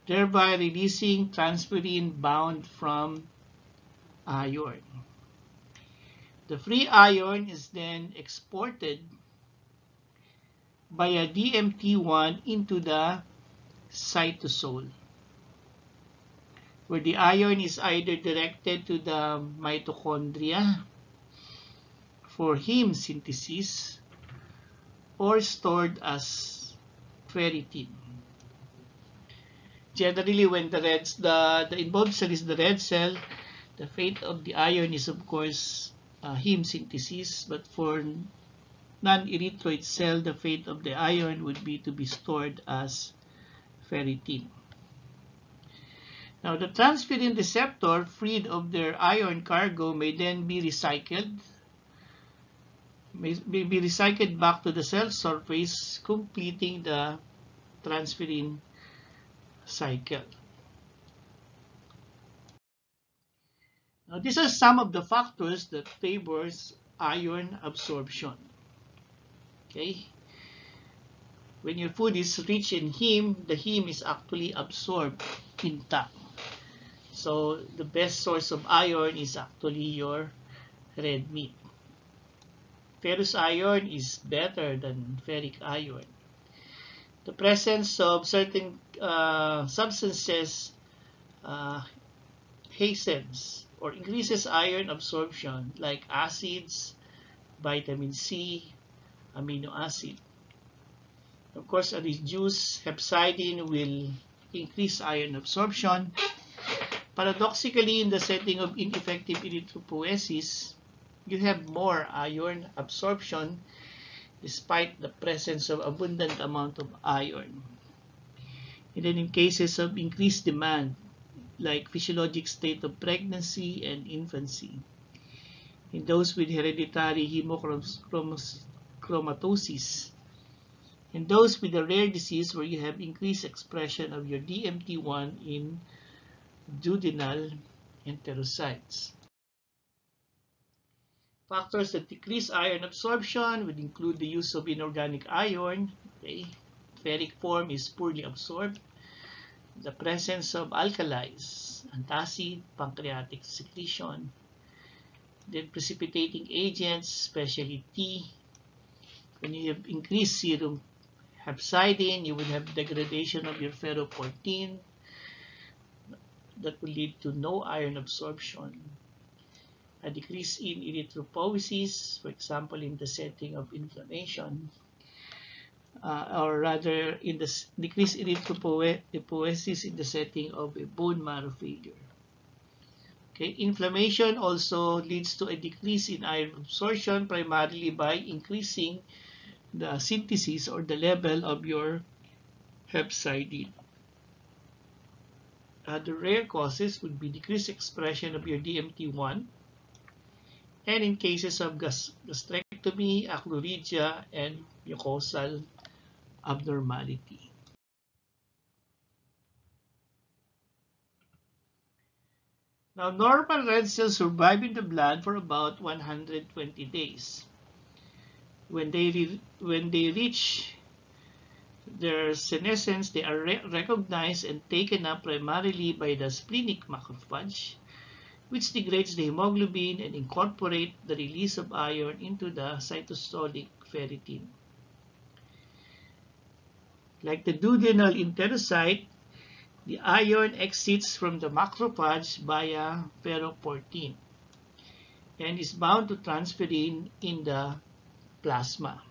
thereby releasing transferrin bound from iron. The free iron is then exported via DMT1 into the cytosol, where the iron is either directed to the mitochondria for heme synthesis or stored as ferritin. Generally, when the involved cell is the red cell, the fate of the iron is of course heme synthesis, but for non-erythroid cell, the fate of the iron would be to be stored as ferritin. Now, the transferrin receptor, freed of their iron cargo, may then be recycled back to the cell surface, completing the transferrin cycle. Now, these are some of the factors that favors iron absorption. Okay, when your food is rich in heme, the heme is actually absorbed intact. So the best source of iron is actually your red meat. Ferrous iron is better than ferric iron. The presence of certain substances hastens or increases iron absorption, like acids, vitamin C, amino acid. Of course, a reduced hepcidin will increase iron absorption. Paradoxically, in the setting of ineffective erythropoiesis, you have more iron absorption despite the presence of abundant amount of iron. And then in cases of increased demand, like physiologic state of pregnancy and infancy, in those with hereditary hemochromatosis, and those with a rare disease where you have increased expression of your DMT1 in duodenal enterocytes. Factors that decrease iron absorption would include the use of inorganic iron. Okay. Ferric form is poorly absorbed. The presence of alkalis, antacid, pancreatic secretion. Then precipitating agents, especially T. When you have increased serum hepcidin, you will have degradation of your ferroportin. That will lead to no iron absorption. A decrease in erythropoiesis, for example, in the setting of inflammation, or rather in the decreased erythropoiesis in the setting of a bone marrow failure. Okay, inflammation also leads to a decrease in iron absorption primarily by increasing the synthesis or the level of your hepcidin. Other rare causes would be decreased expression of your DMT1, and in cases of gastrectomy, achlorrhea, and mucosal abnormality. Now, normal red cells survive in the blood for about 120 days. When they reach their senescence, they are recognized and taken up primarily by the splenic macrophage, which degrades the hemoglobin and incorporate the release of iron into the cytosolic ferritin. Like the duodenal enterocyte, the iron exits from the macrophage via ferroportin and is bound to transferrin in the plasma.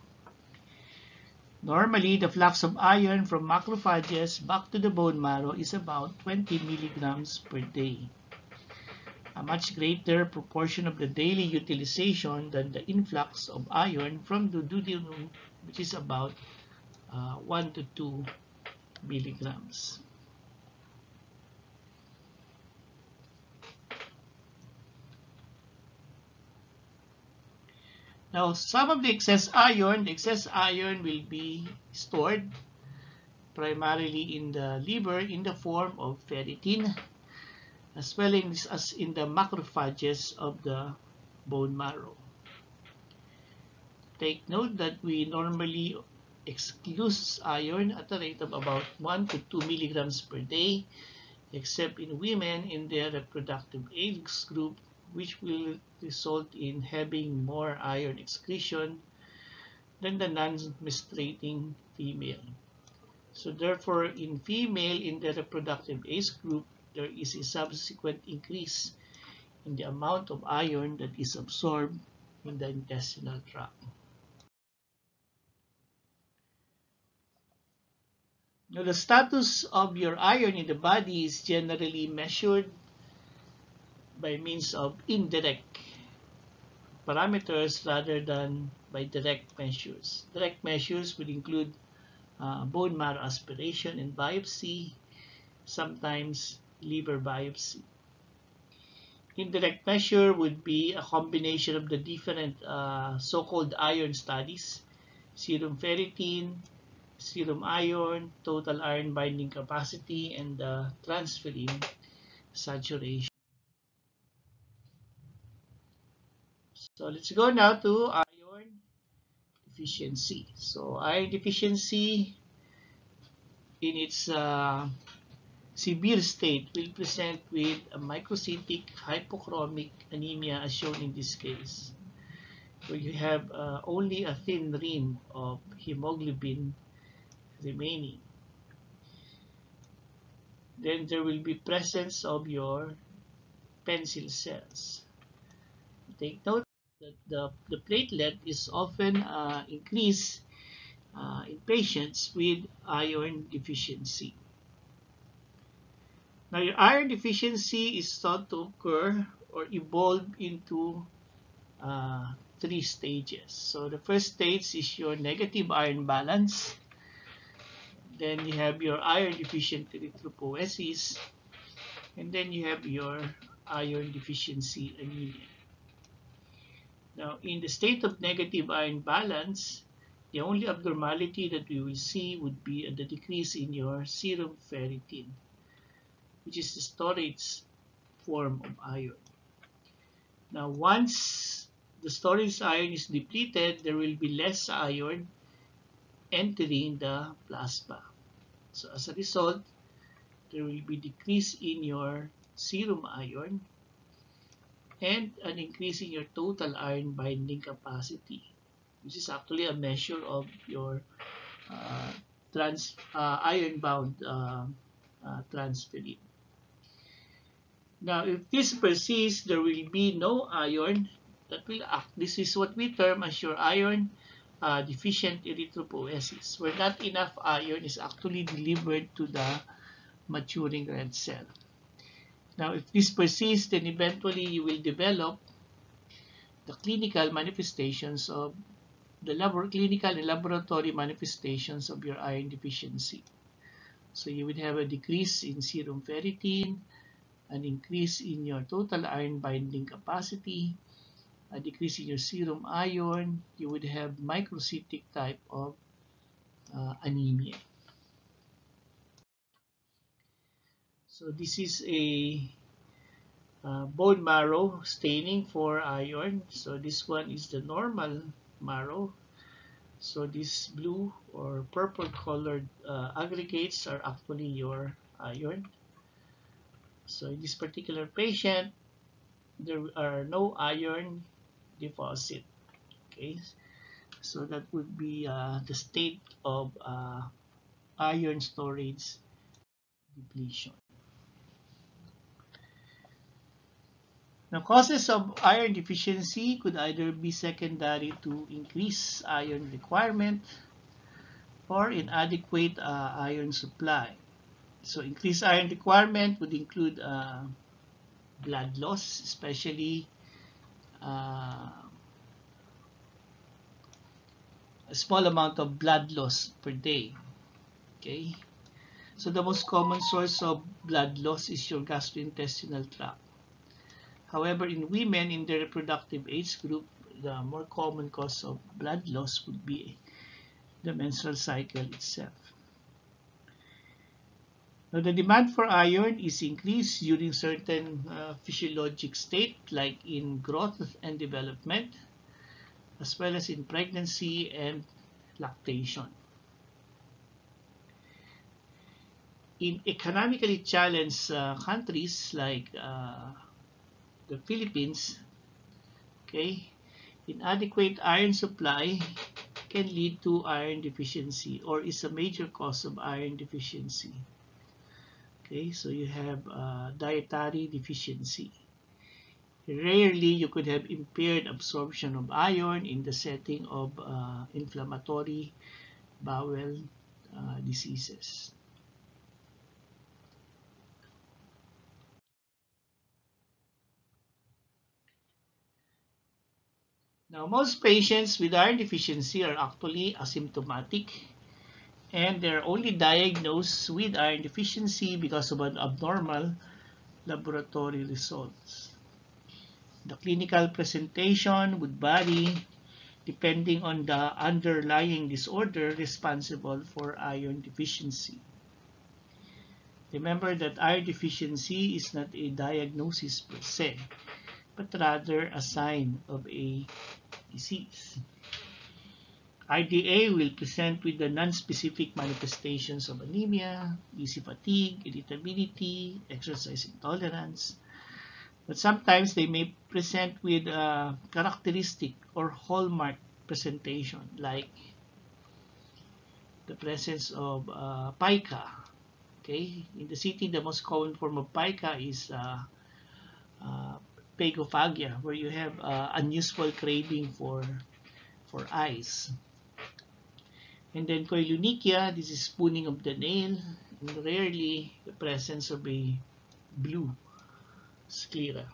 Normally, the flux of iron from macrophages back to the bone marrow is about 20 milligrams per day, a much greater proportion of the daily utilization than the influx of iron from the duodenum, which is about 1 to 2 milligrams. Now, some of the excess iron will be stored primarily in the liver in the form of ferritin, as well as in the macrophages of the bone marrow. Take note that we normally exclude iron at a rate of about 1 to 2 milligrams per day, except in women in their reproductive age group, which will result in having more iron excretion than the non-menstruating female. So therefore, in female in the reproductive age group, there is a subsequent increase in the amount of iron that is absorbed in the intestinal tract. Now, the status of your iron in the body is generally measured by means of indirect parameters rather than by direct measures. Direct measures will include bone marrow aspiration and biopsy, sometimes liver biopsy. Indirect measure would be a combination of the different so-called iron studies: serum ferritin, serum iron, total iron binding capacity, and transferrin saturation. So let's go now to iron deficiency. So iron deficiency in its severe state will present with a microcytic hypochromic anemia as shown in this case, where you have only a thin rim of hemoglobin remaining. Then there will be presence of your pencil cells. Take note that the platelet is often increased in patients with iron deficiency. Now, your iron deficiency is thought to occur or evolve into three stages. So the first stage is your negative iron balance. Then you have your iron deficient erythropoiesis, and then you have your iron deficiency anemia. Now, in the state of negative iron balance, the only abnormality that we will see would be the decrease in your serum ferritin, which is the storage form of iron. Now, once the storage iron is depleted, there will be less iron entering the plasma. So as a result, there will be decrease in your serum iron and an increase in your total iron binding capacity, which is actually a measure of your uh, iron-bound transferrin. Now, if this persists, there will be no iron that will act. This is what we term as your iron deficient erythropoiesis, where not enough iron is actually delivered to the maturing red cell. Now, if this persists, then eventually you will develop the clinical manifestations of the clinical and laboratory manifestations of your iron deficiency. So you would have a decrease in serum ferritin, an increase in your total iron binding capacity, a decrease in your serum iron. You would have microcytic type of anemia. So this is a bone marrow staining for iron. So this one is the normal marrow. So these blue or purple colored aggregates are actually your iron. So in this particular patient, there are no iron deposit. Okay, so that would be the state of iron storage depletion. Now, causes of iron deficiency could either be secondary to increased iron requirement or inadequate iron supply. So increased iron requirement would include blood loss, especially uh, a small amount of blood loss per day. Okay, so the most common source of blood loss is your gastrointestinal tract. However, in women in the reproductive age group, the more common cause of blood loss would be the menstrual cycle itself. Now, the demand for iron is increased during certain physiologic state, like in growth and development, as well as in pregnancy and lactation. In economically challenged countries like the Philippines, okay, inadequate iron supply can lead to iron deficiency or is a major cause of iron deficiency. Okay, so you have dietary deficiency. Rarely you could have impaired absorption of iron in the setting of inflammatory bowel diseases. Now, most patients with iron deficiency are actually asymptomatic and they're only diagnosed with iron deficiency because of an abnormal laboratory results. The clinical presentation would vary depending on the underlying disorder responsible for iron deficiency. Remember that iron deficiency is not a diagnosis per se, but rather a sign of a disease. IDA will present with the non-specific manifestations of anemia, easy fatigue, irritability, exercise intolerance, but sometimes they may present with a characteristic or hallmark presentation like the presence of pica. Okay, in the city, the most common form of pica is pagophagia, where you have unusual craving for ice. And then koilonychia, this is spooning of the nail, and rarely the presence of a blue sclera.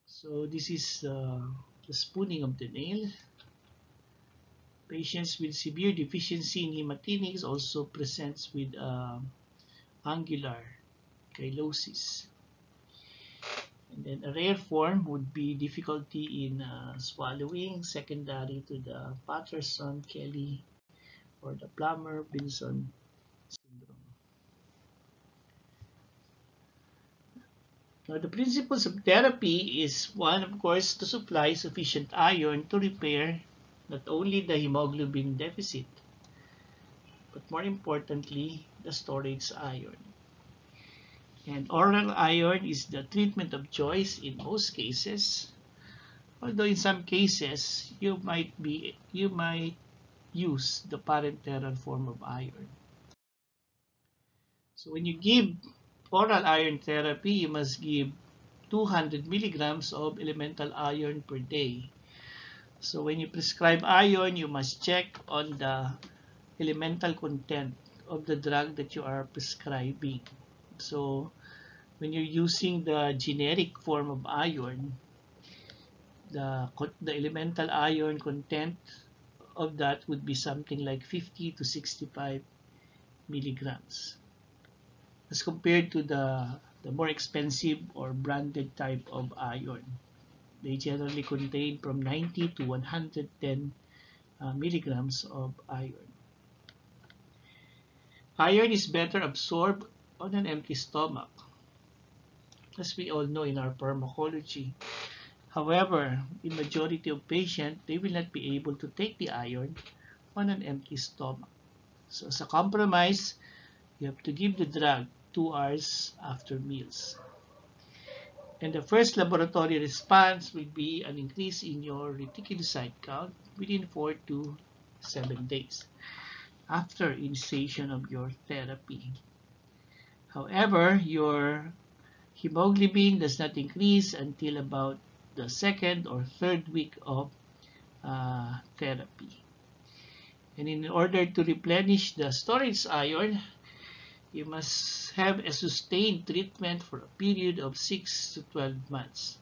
So this is the spooning of the nail. Patients with severe deficiency in hematinics also presents with angular chylosis. And then a rare form would be difficulty in swallowing, secondary to the Patterson-Kelly or the Plummer-Vinson syndrome. Now, the principles of therapy is one, of course, to supply sufficient iron to repair not only the hemoglobin deficit, but more importantly, the storage iron. And oral iron is the treatment of choice in most cases, although in some cases you might use the parenteral form of iron. So when you give oral iron therapy, you must give 200 milligrams of elemental iron per day. So when you prescribe iron, you must check on the elemental content of the drug that you are prescribing. So when you're using the generic form of iron, the elemental iron content of that would be something like 50 to 65 milligrams, as compared to the more expensive or branded type of iron. They generally contain from 90 to 110 milligrams of iron. Iron is better absorbed on an empty stomach, as we all know in our pharmacology. However, in majority of patients, they will not be able to take the iron on an empty stomach. So as a compromise, you have to give the drug 2 hours after meals. And the first laboratory response will be an increase in your reticulocyte count within 4 to 7 days after initiation of your therapy. However, your hemoglobin does not increase until about the second or third week of therapy. And in order to replenish the storage iron, you must have a sustained treatment for a period of 6 to 12 months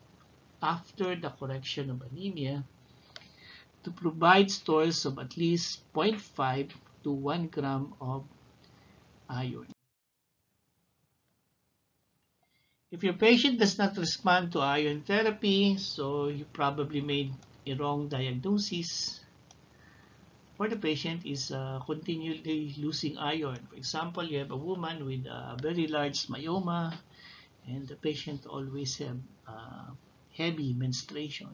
after the correction of anemia to provide stores of at least 0.5 to 1 gram of iron. If your patient does not respond to iron therapy, so you probably made a wrong diagnosis, or the patient is continually losing iron. For example, you have a woman with a very large myoma, and the patient always have heavy menstruation.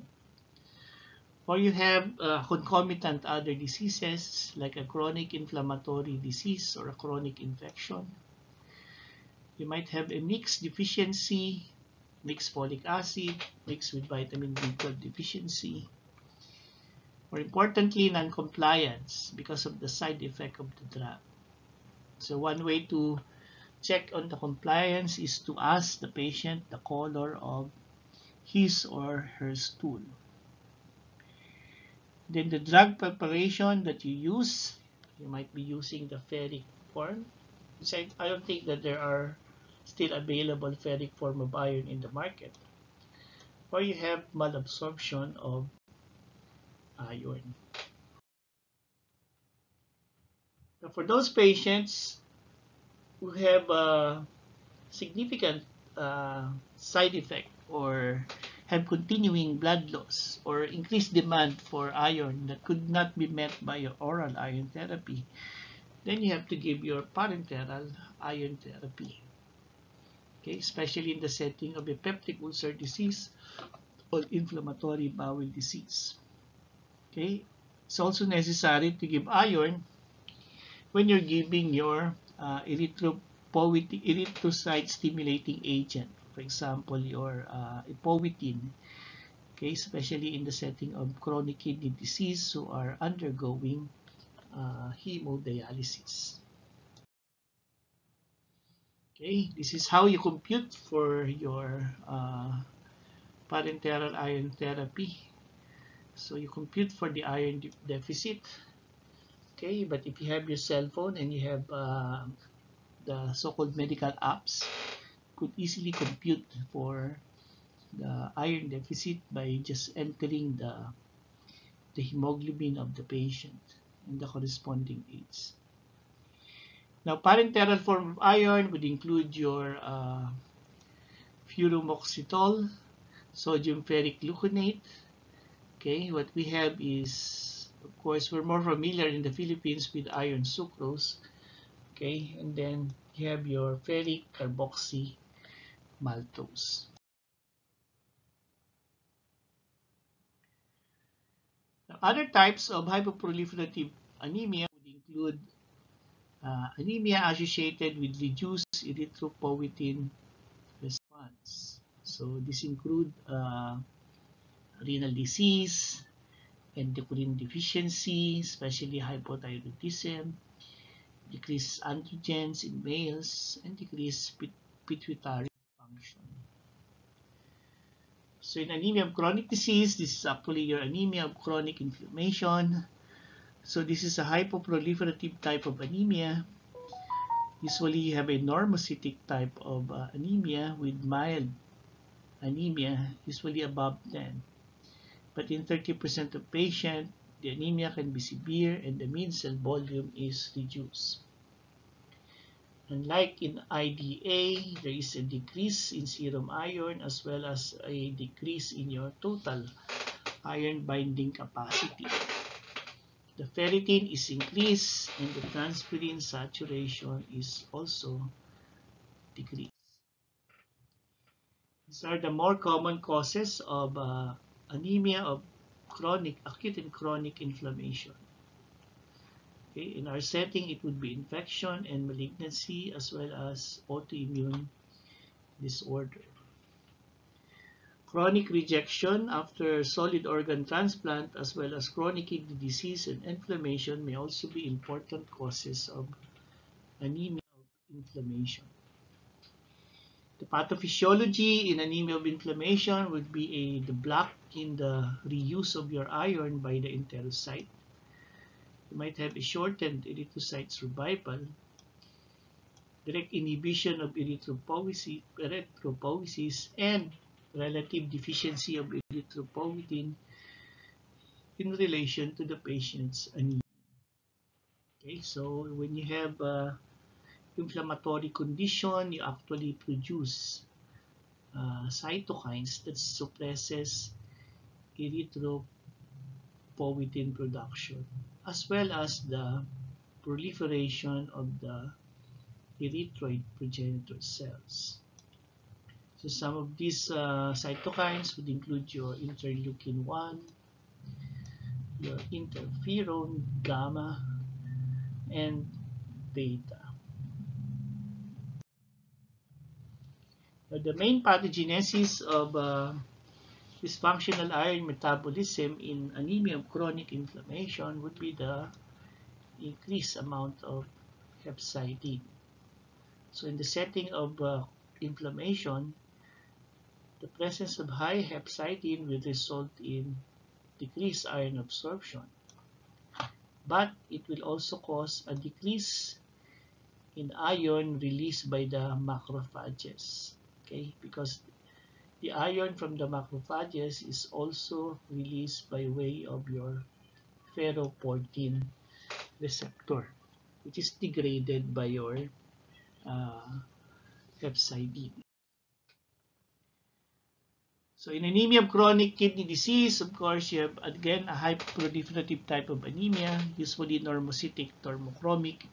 Or you have concomitant other diseases like a chronic inflammatory disease or a chronic infection. You might have a mixed deficiency, mixed folic acid, mixed with vitamin B12 deficiency. More importantly, non-compliance because of the side effect of the drug. So one way to check on the compliance is to ask the patient the color of his or her stool. Then the drug preparation that you use, you might be using the ferric form. I don't think that there are still available ferric form of iron in the market. Or you have malabsorption of iron. Now for those patients who have a significant side effect or have continuing blood loss or increased demand for iron that could not be met by your oral iron therapy, then you have to give your parenteral iron therapy. Okay, especially in the setting of a peptic ulcer disease or inflammatory bowel disease. Okay, it's also necessary to give iron when you're giving your erythrocyte stimulating agent. For example, your epoetin, okay, especially in the setting of chronic kidney disease who are undergoing hemodialysis. Okay, this is how you compute for your parenteral iron therapy. So you compute for the iron deficit. Okay, but if you have your cell phone and you have the so-called medical apps, could easily compute for the iron deficit by just entering the hemoglobin of the patient and the corresponding age. Now, parenteral form of iron would include your furomoxetol, sodium ferric gluconate. Okay, what we have is, of course, we're more familiar in the Philippines with iron sucrose. Okay, and then you have your ferric carboxy maltose. Now, other types of hypoproliferative anemia would include anemia associated with reduced erythropoietin response. So this include renal disease, endocrine deficiency, especially hypothyroidism, decreased androgens in males, and decreased pituitary function. So in anemia of chronic disease, this is actually your anemia of chronic inflammation. So this is a hypoproliferative type of anemia. Usually you have a normocytic type of anemia with mild anemia, usually above 10. But in 30% of patients, the anemia can be severe and the mean cell volume is reduced. Unlike in IDA, there is a decrease in serum iron as well as a decrease in your total iron binding capacity. The ferritin is increased and the transferrin saturation is also decreased. These are the more common causes of anemia of acute and chronic inflammation. Okay, in our setting, it would be infection and malignancy as well as autoimmune disorder. Chronic rejection after solid organ transplant as well as chronic kidney disease and inflammation may also be important causes of anemia of inflammation. The pathophysiology in anemia of inflammation would be the block in the reuse of your iron by the enterocyte. You might have a shortened erythrocyte survival, direct inhibition of erythropoiesis, and relative deficiency of erythropoietin in relation to the patient's anemia. Okay, so when you have inflammatory condition, you actually produce cytokines that suppresses erythropoietin production, as well as the proliferation of the erythroid progenitor cells. So some of these cytokines would include your interleukin-1, your interferon gamma, and beta. Now, the main pathogenesis of dysfunctional iron metabolism in anemia of chronic inflammation would be the increased amount of hepcidin. So in the setting of inflammation, the presence of high hepcidin will result in decreased iron absorption, but it will also cause a decrease in iron released by the macrophages, okay, because the iron from the macrophages is also released by way of your ferroportin receptor, which is degraded by your hepcidin. So in anemia of chronic kidney disease, of course, you have again a hyperproliferative type of anemia, usually normocytic thermochromic,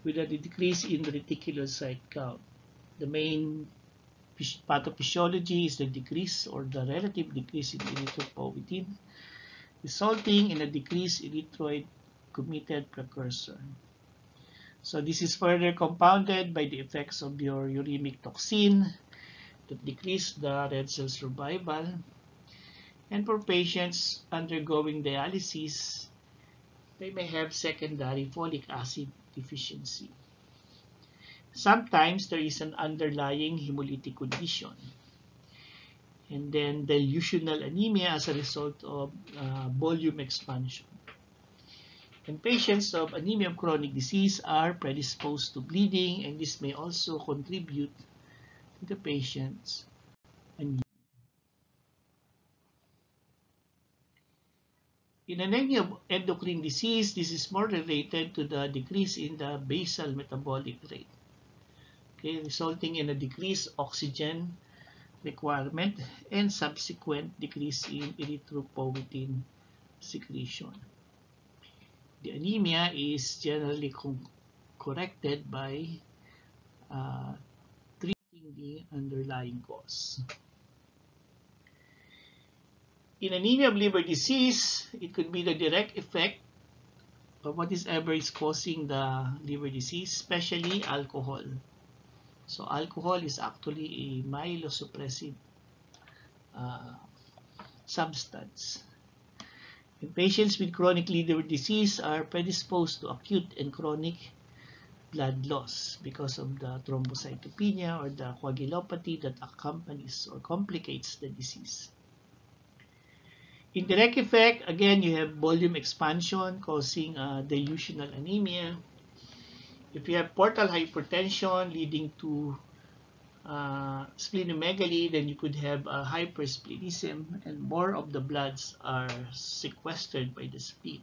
with a decrease in reticulocyte count. The main pathophysiology is the decrease or the relative decrease in erythropoietin, resulting in a decreased erythroid committed precursor. So this is further compounded by the effects of your uremic toxin that decrease the red cell survival. And for patients undergoing dialysis, they may have secondary folic acid deficiency. Sometimes there is an underlying hemolytic condition, and then dilutional anemia as a result of volume expansion. And patients of anemia of chronic disease are predisposed to bleeding, and this may also contribute to the patient's anemia. In anemia of endocrine disease, this is more related to the decrease in the basal metabolic rate, okay, resulting in a decreased oxygen requirement and subsequent decrease in erythropoietin secretion. The anemia is generally corrected by treating the underlying cause. In anemia of liver disease, it could be the direct effect of whatever is causing the liver disease, especially alcohol. So alcohol is actually a myelosuppressive substance. And patients with chronic liver disease are predisposed to acute and chronic blood loss because of the thrombocytopenia or the coagulopathy that accompanies or complicates the disease. Indirect effect, again, you have volume expansion causing dilutional anemia. If you have portal hypertension leading to splenomegaly, then you could have hypersplenism, and more of the bloods are sequestered by the spleen.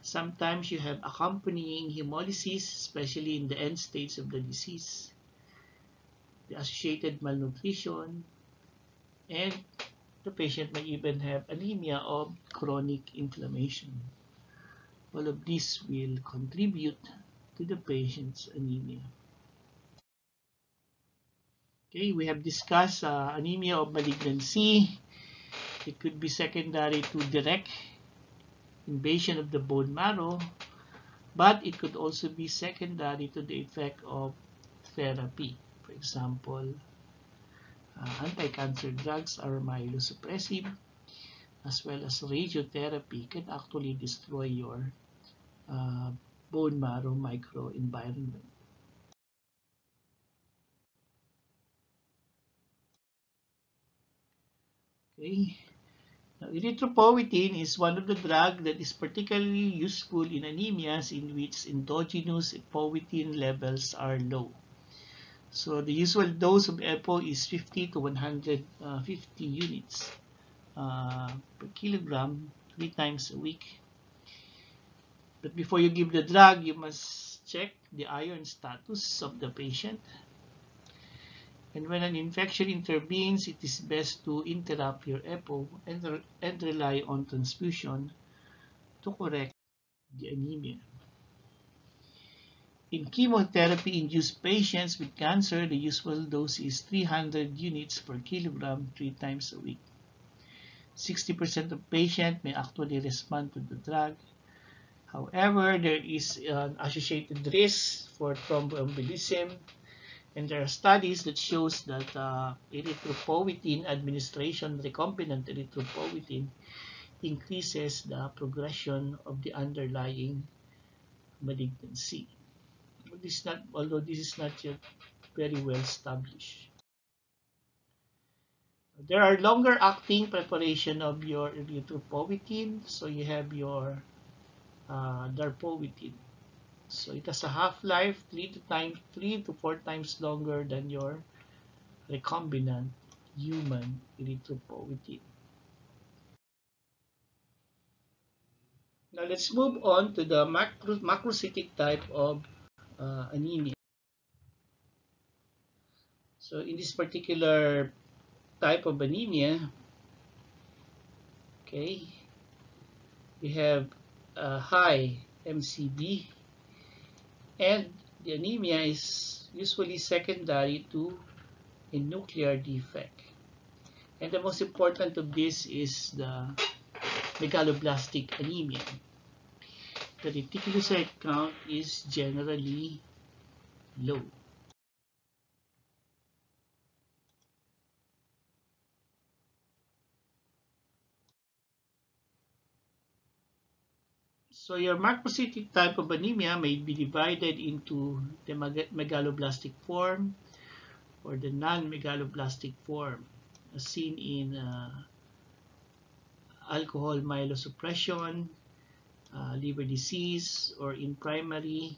Sometimes you have accompanying hemolysis, especially in the end stage of the disease, the associated malnutrition, and the patient may even have anemia of chronic inflammation. All of this will contribute to the patient's anemia. Okay, we have discussed anemia of malignancy. It could be secondary to direct invasion of the bone marrow, but it could also be secondary to the effect of therapy. For example, anti-cancer drugs are myelosuppressive, as well as radiotherapy can actually destroy your bone marrow microenvironment. Okay. Now, erythropoietin is one of the drugs that is particularly useful in anemias in which endogenous poietin levels are low. So the usual dose of EPO is 50 to 150 units per kilogram 3 times a week. But before you give the drug, you must check the iron status of the patient. And when an infection intervenes, it is best to interrupt your EPO and rely on transfusion to correct the anemia. In chemotherapy-induced patients with cancer, the usual dose is 300 units per kilogram 3 times a week. 60% of patients may actually respond to the drug. However, there is an associated risk for thromboembolism, and there are studies that shows that erythropoietin administration, recombinant erythropoietin, increases the progression of the underlying malignancy. Although this is not yet very well established. There are longer acting preparation of your erythropoietin. So you have your darpoietin. So it has a half-life 3 to 4 times longer than your recombinant human erythropoietin. Now let's move on to the macrocytic type of anemia. So in this particular type of anemia, okay, we have a high MCB, and the anemia is usually secondary to a nuclear defect. And the most important of this is the megaloblastic anemia. The reticulocyte count is generally low. So your macrocytic type of anemia may be divided into the megaloblastic form or the non-megaloblastic form, as seen in alcohol myelosuppression, liver disease, or in primary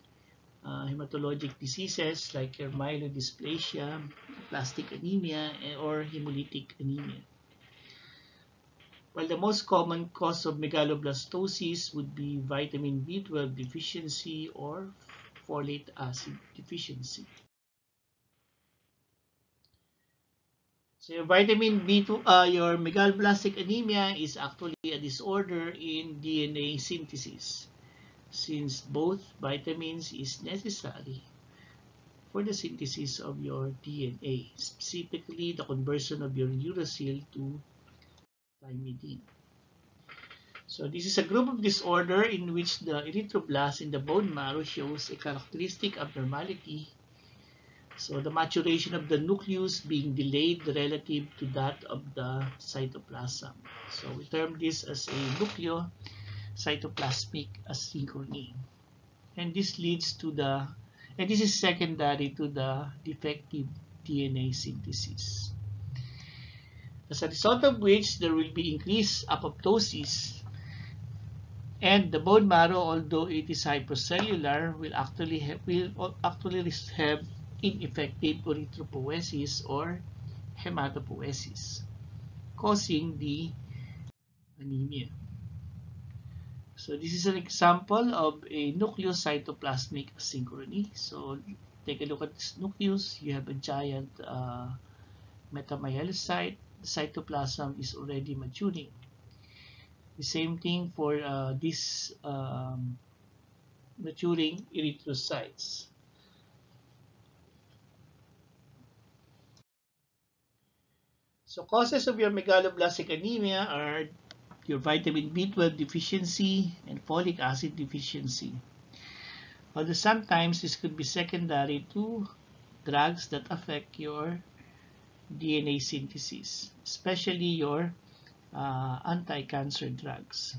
hematologic diseases like your myelodysplasia, plastic anemia, or hemolytic anemia. While the most common cause of megaloblastosis would be vitamin B12 deficiency or folate acid deficiency. So your vitamin B2, your megaloblastic anemia is actually a disorder in DNA synthesis, since both vitamins is necessary for the synthesis of your DNA, specifically the conversion of your uracil to thymidine. So this is a group of disorder in which the erythroblast in the bone marrow shows a characteristic abnormality. So the maturation of the nucleus being delayed relative to that of the cytoplasm. So we term this as a nucleocytoplasmic asynchrony. And this leads to this is secondary to the defective DNA synthesis. As a result of which, there will be increased apoptosis, and the bone marrow, although it is hypercellular, will actually have ineffective erythropoiesis or hematopoiesis, causing the anemia. So this is an example of a nucleocytoplasmic asynchrony. So take a look at this nucleus. You have a giant metamyelocyte. The cytoplasm is already maturing. The same thing for these maturing erythrocytes. So causes of your megaloblastic anemia are your vitamin B12 deficiency and folic acid deficiency. Although sometimes this could be secondary to drugs that affect your DNA synthesis, especially your anti-cancer drugs.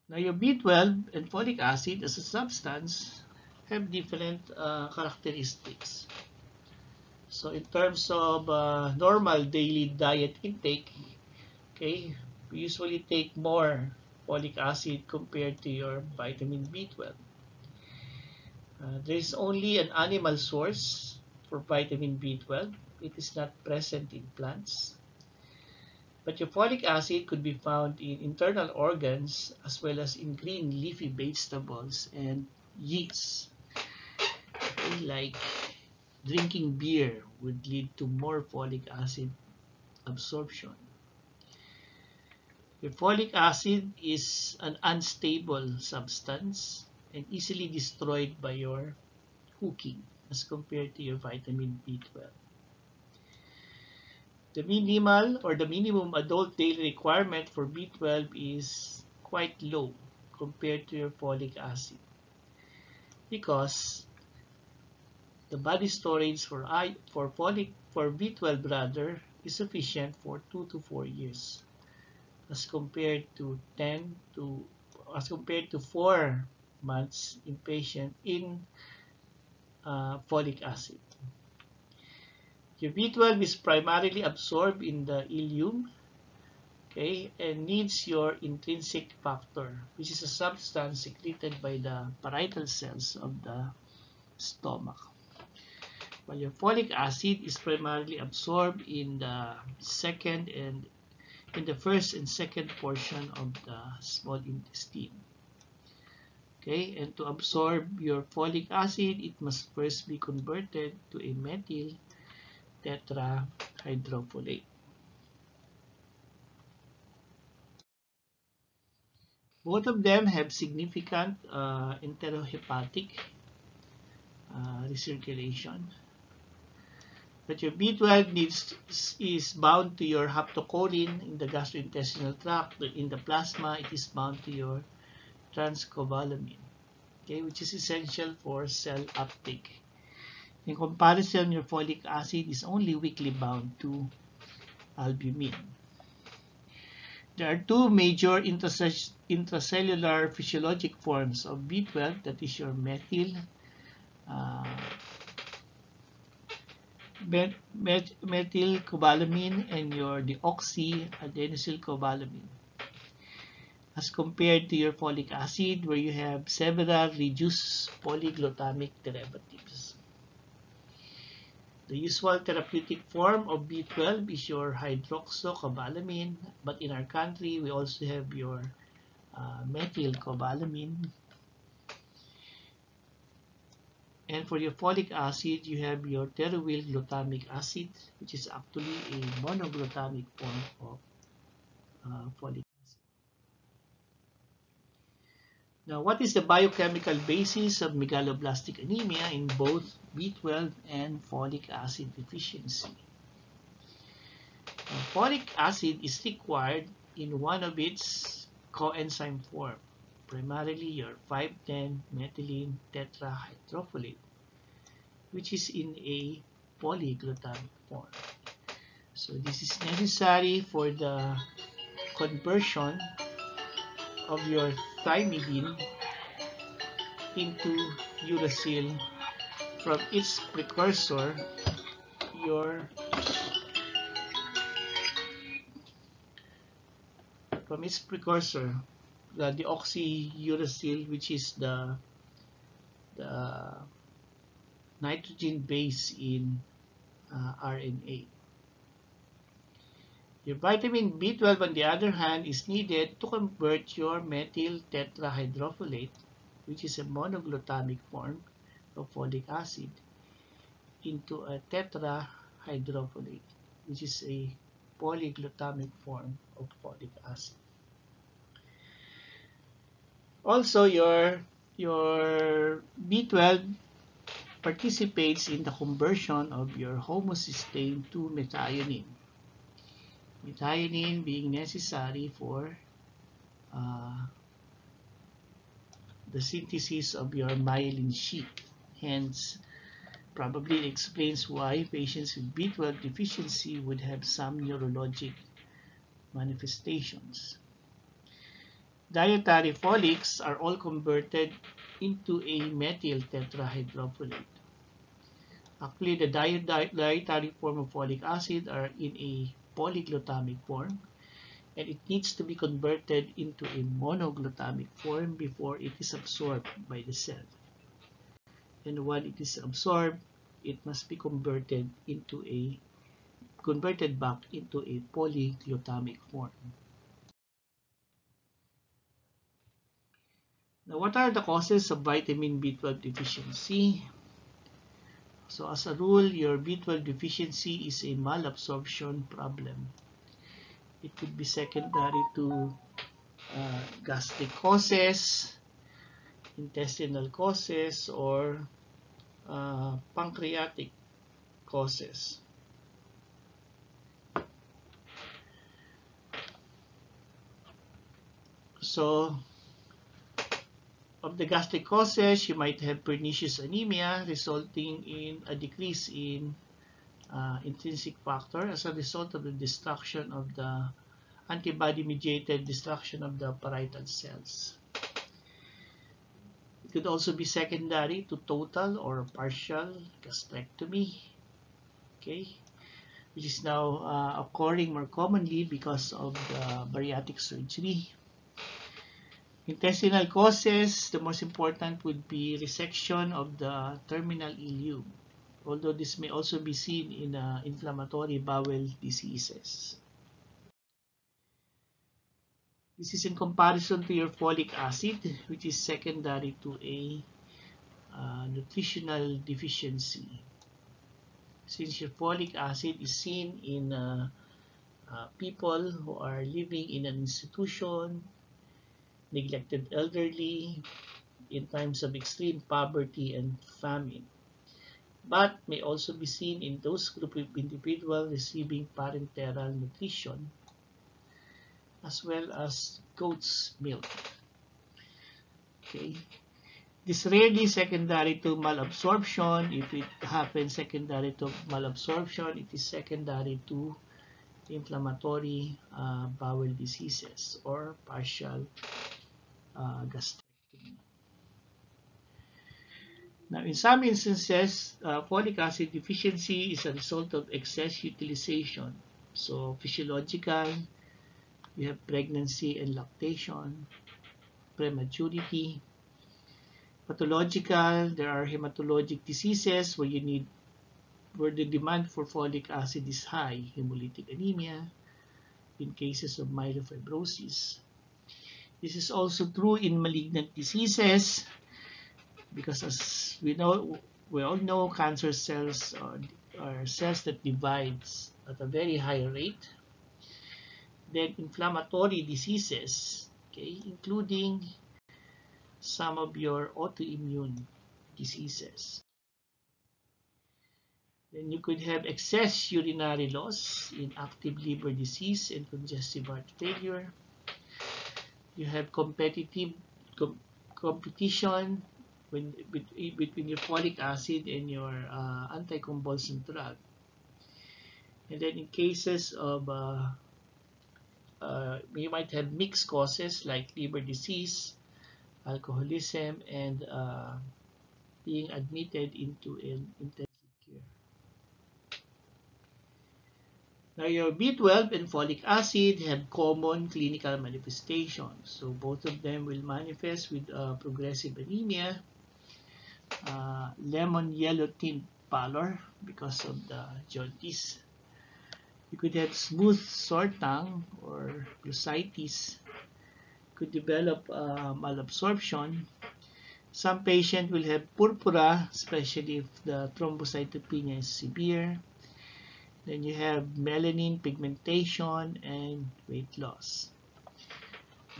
Now your B12 and folic acid as a substance have different characteristics. So in terms of normal daily diet intake, okay, we usually take more folic acid compared to your vitamin B12. There is only an animal source for vitamin B12. It is not present in plants. But your folic acid could be found in internal organs as well as in green leafy vegetables and yeast. Okay, like drinking beer would lead to more folic acid absorption. Your folic acid is an unstable substance and easily destroyed by your cooking as compared to your vitamin B12. The minimal or the minimum adult daily requirement for B12 is quite low compared to your folic acid, because the body storage for B12 rather is sufficient for 2 to 4 years as compared to 4 months in patient in folic acid. Your B12 is primarily absorbed in the ileum, okay, and needs your intrinsic factor, which is a substance secreted by the parietal cells of the stomach. While your folic acid is primarily absorbed in the first and second portion of the small intestine. Okay, and to absorb your folic acid, it must first be converted to a methyl tetrahydrofolate. Both of them have significant enterohepatic recirculation. But your B12 is bound to your haptocholine in the gastrointestinal tract. In the plasma, it is bound to your transcobalamin, okay, which is essential for cell uptake. In comparison, your folic acid is only weakly bound to albumin. There are two major intracellular physiologic forms of B12, that is your uh, methylcobalamin and your deoxyadenosylcobalamin, as compared to your folic acid, where you have several reduced polyglutamic derivatives. The usual therapeutic form of B12 is your hydroxycobalamin, but in our country, we also have your methylcobalamin. And for your folic acid, you have your terulyl glutamic acid, which is actually a monoglutamic form of folic acid. Now, what is the biochemical basis of megaloblastic anemia in both B12 and folic acid deficiency? Folic acid is required in one of its coenzyme form, primarily your 5,10-methylene tetrahydrofolate, which is in a polyglutamic form. So this is necessary for the conversion of your thymidine into uracil from its precursor, the deoxyuracil, which is the nitrogen base in RNA. Your vitamin B12, on the other hand, is needed to convert your methyl tetrahydrofolate, which is a monoglutamic form of folic acid, into a tetrahydrofolate, which is a polyglutamic form of folic acid. Also, your B12 participates in the conversion of your homocysteine to methionine. Methionine being necessary for the synthesis of your myelin sheath. Hence, probably explains why patients with B12 deficiency would have some neurologic manifestations. Dietary folics are all converted into a methyl tetrahydrofolate. Actually, the dietary form of folic acid are in a polyglutamic form, and it needs to be converted into a monoglutamic form before it is absorbed by the cell. And when it is absorbed, it must be converted back into a polyglutamic form. Now, what are the causes of vitamin B12 deficiency? So, as a rule, your B12 deficiency is a malabsorption problem. It could be secondary to gastric causes, intestinal causes, or pancreatic causes. So, of the gastric causes, you might have pernicious anemia resulting in a decrease in intrinsic factor as a result of the destruction of the antibody-mediated destruction of the parietal cells. It could also be secondary to total or partial gastrectomy, okay, which is now occurring more commonly because of the bariatric surgery. Intestinal causes, the most important would be resection of the terminal ileum, although this may also be seen in inflammatory bowel diseases. This is in comparison to your folic acid, which is secondary to a nutritional deficiency. Since your folic acid is seen in people who are living in an institution, neglected elderly, in times of extreme poverty and famine, but may also be seen in those group of individuals receiving parenteral nutrition, as well as goat's milk. Okay. This rarely secondary to malabsorption. If it happens secondary to malabsorption, it is secondary to inflammatory bowel diseases or partial gastrectomy. Now, in some instances, folic acid deficiency is a result of excess utilization. So, physiological, you have pregnancy and lactation, prematurity. Pathological, there are hematologic diseases where the demand for folic acid is high, hemolytic anemia, in cases of myelofibrosis. This is also true in malignant diseases because, as we all know, cancer cells are cells that divides at a very high rate. Then inflammatory diseases, okay, including some of your autoimmune diseases. Then you could have excess urinary loss in active liver disease and congestive heart failure. You have competition between your folic acid and your anticonvulsant drug. And then in cases of you might have mixed causes like liver disease, alcoholism, and being admitted into an intensive care. Now, your B12 and folic acid have common clinical manifestations. So both of them will manifest with progressive anemia, lemon yellow tint pallor because of the jaundice. You could have smooth sore tongue or glossitis. Could develop malabsorption. Some patients will have purpura, especially if the thrombocytopenia is severe. Then you have melanin pigmentation and weight loss.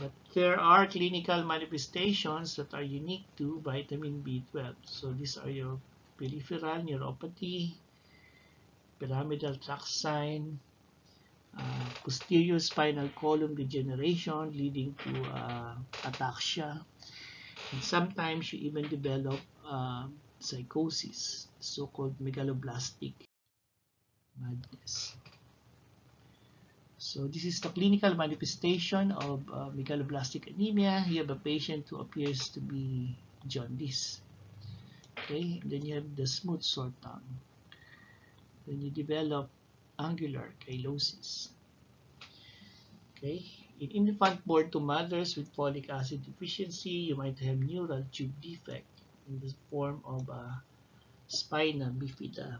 But there are clinical manifestations that are unique to vitamin B12. So these are your peripheral neuropathy, pyramidal tract sign, posterior spinal column degeneration leading to ataxia. And sometimes you even develop psychosis, so-called megaloblastic madness. So this is the clinical manifestation of megaloblastic anemia. You have a patient who appears to be jaundice. Okay, and then you have the smooth sore tongue. Then you develop angular chylosis. Okay, in infant born to mothers with folic acid deficiency, you might have neural tube defect in the form of spina bifida,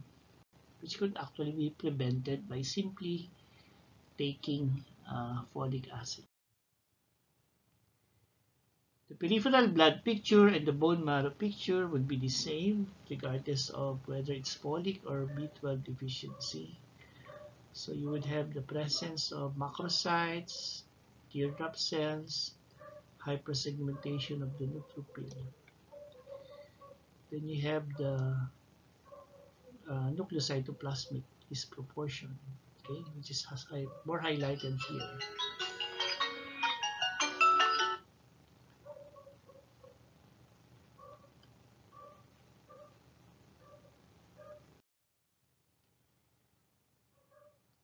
which could actually be prevented by simply taking folic acid. The peripheral blood picture and the bone marrow picture would be the same regardless of whether it's folic or B12 deficiency. So you would have the presence of macrocytes, teardrop cells, hypersegmentation of the neutrophil. Then you have the nucleocytoplasmic disproportion, okay, which is more highlighted here.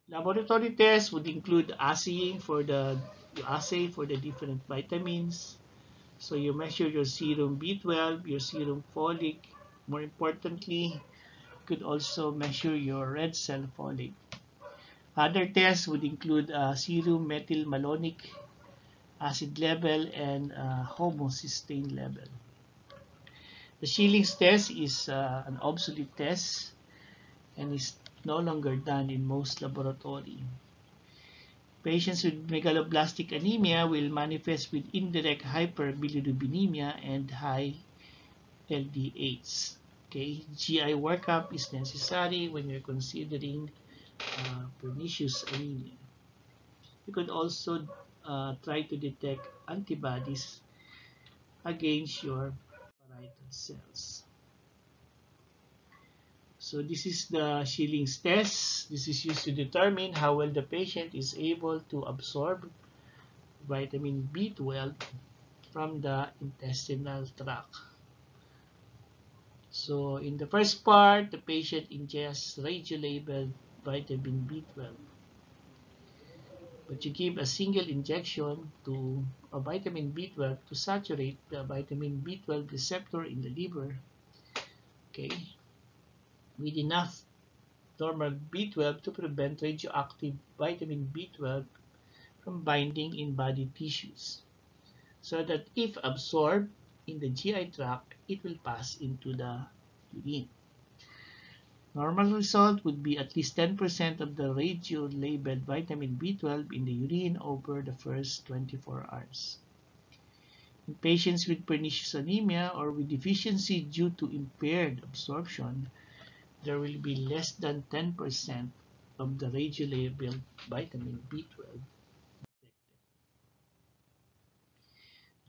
Laboratory tests would include assay for the different vitamins. So you measure your serum B12, your serum folic. More importantly, you could also measure your red cell folic. Other tests would include serum methylmalonic acid level and homocysteine level. The Schilling's test is an obsolete test and is no longer done in most laboratory. Patients with megaloblastic anemia will manifest with indirect hyperbilirubinemia and high LDH. Okay, GI workup is necessary when you're considering pernicious anemia. You could also try to detect antibodies against your parietal cells. So this is the Schilling's test. This is used to determine how well the patient is able to absorb vitamin B12 from the intestinal tract. So in the first part, the patient ingests radio-labeled vitamin B12, but you give a single injection to a vitamin B12 to saturate the vitamin B12 receptor in the liver, okay, with enough normal B12 to prevent radioactive vitamin B12 from binding in body tissues, so that if absorbed in the GI tract, it will pass into the urine. Normal result would be at least 10% of the radio-labeled vitamin B12 in the urine over the first 24 hours. In patients with pernicious anemia or with deficiency due to impaired absorption, there will be less than 10% of the radio-labeled vitamin B12.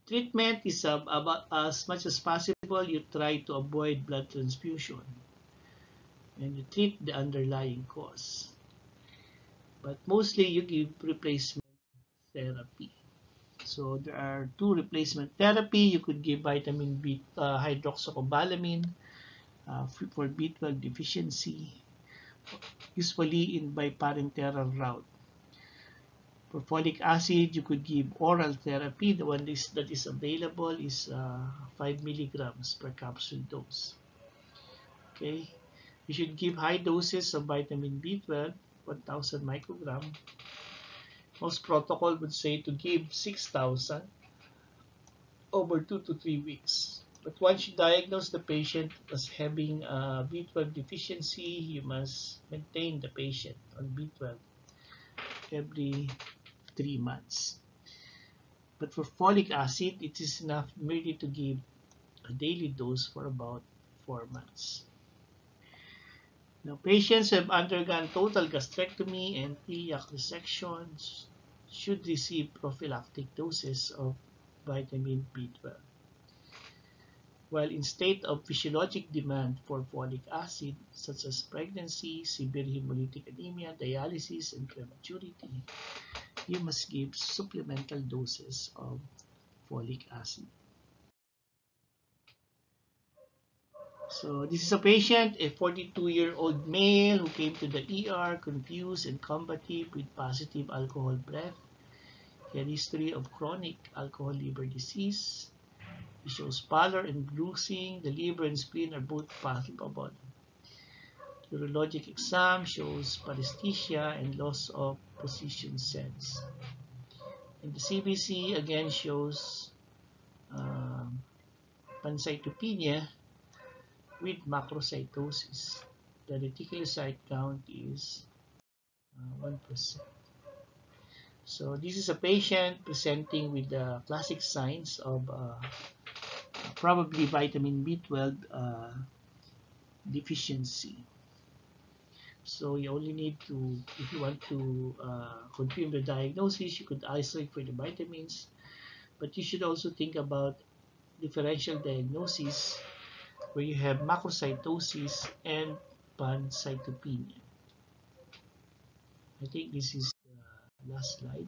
Treatment is about as much as possible you try to avoid blood transfusion and you treat the underlying cause. But mostly you give replacement therapy. So there are two replacement therapy. You could give vitamin B hydroxycobalamin for B12 deficiency, usually in biparenteral route. For folic acid, you could give oral therapy. The one that is available is 5 milligrams per capsule dose. Okay, you should give high doses of vitamin B12, 1,000 microgram. Most protocol would say to give 6,000 over 2 to 3 weeks. But once you diagnose the patient as having a B12 deficiency, you must maintain the patient on B12 every 3 months. But for folic acid, it is enough merely to give a daily dose for about 4 months. Now, patients who have undergone total gastrectomy and iliac resections should receive prophylactic doses of vitamin B12. While in state of physiologic demand for folic acid, such as pregnancy, severe hemolytic anemia, dialysis, and prematurity, you must give supplemental doses of folic acid. So this is a patient, a 42-year-old male who came to the ER confused and combative with positive alcohol breath. He had a history of chronic alcohol liver disease. He shows pallor and bruising. The liver and spleen are both palpable. Urologic exam shows paresthesia and loss of position sense. And the CBC again shows pancytopenia with macrocytosis. The reticulocyte count is 1%. So this is a patient presenting with the classic signs of probably vitamin B12 deficiency. So you only need to, if you want to confirm the diagnosis, you could isolate for the vitamins, but you should also think about differential diagnosis where you have macrocytosis and pancytopenia. I think this is the last slide.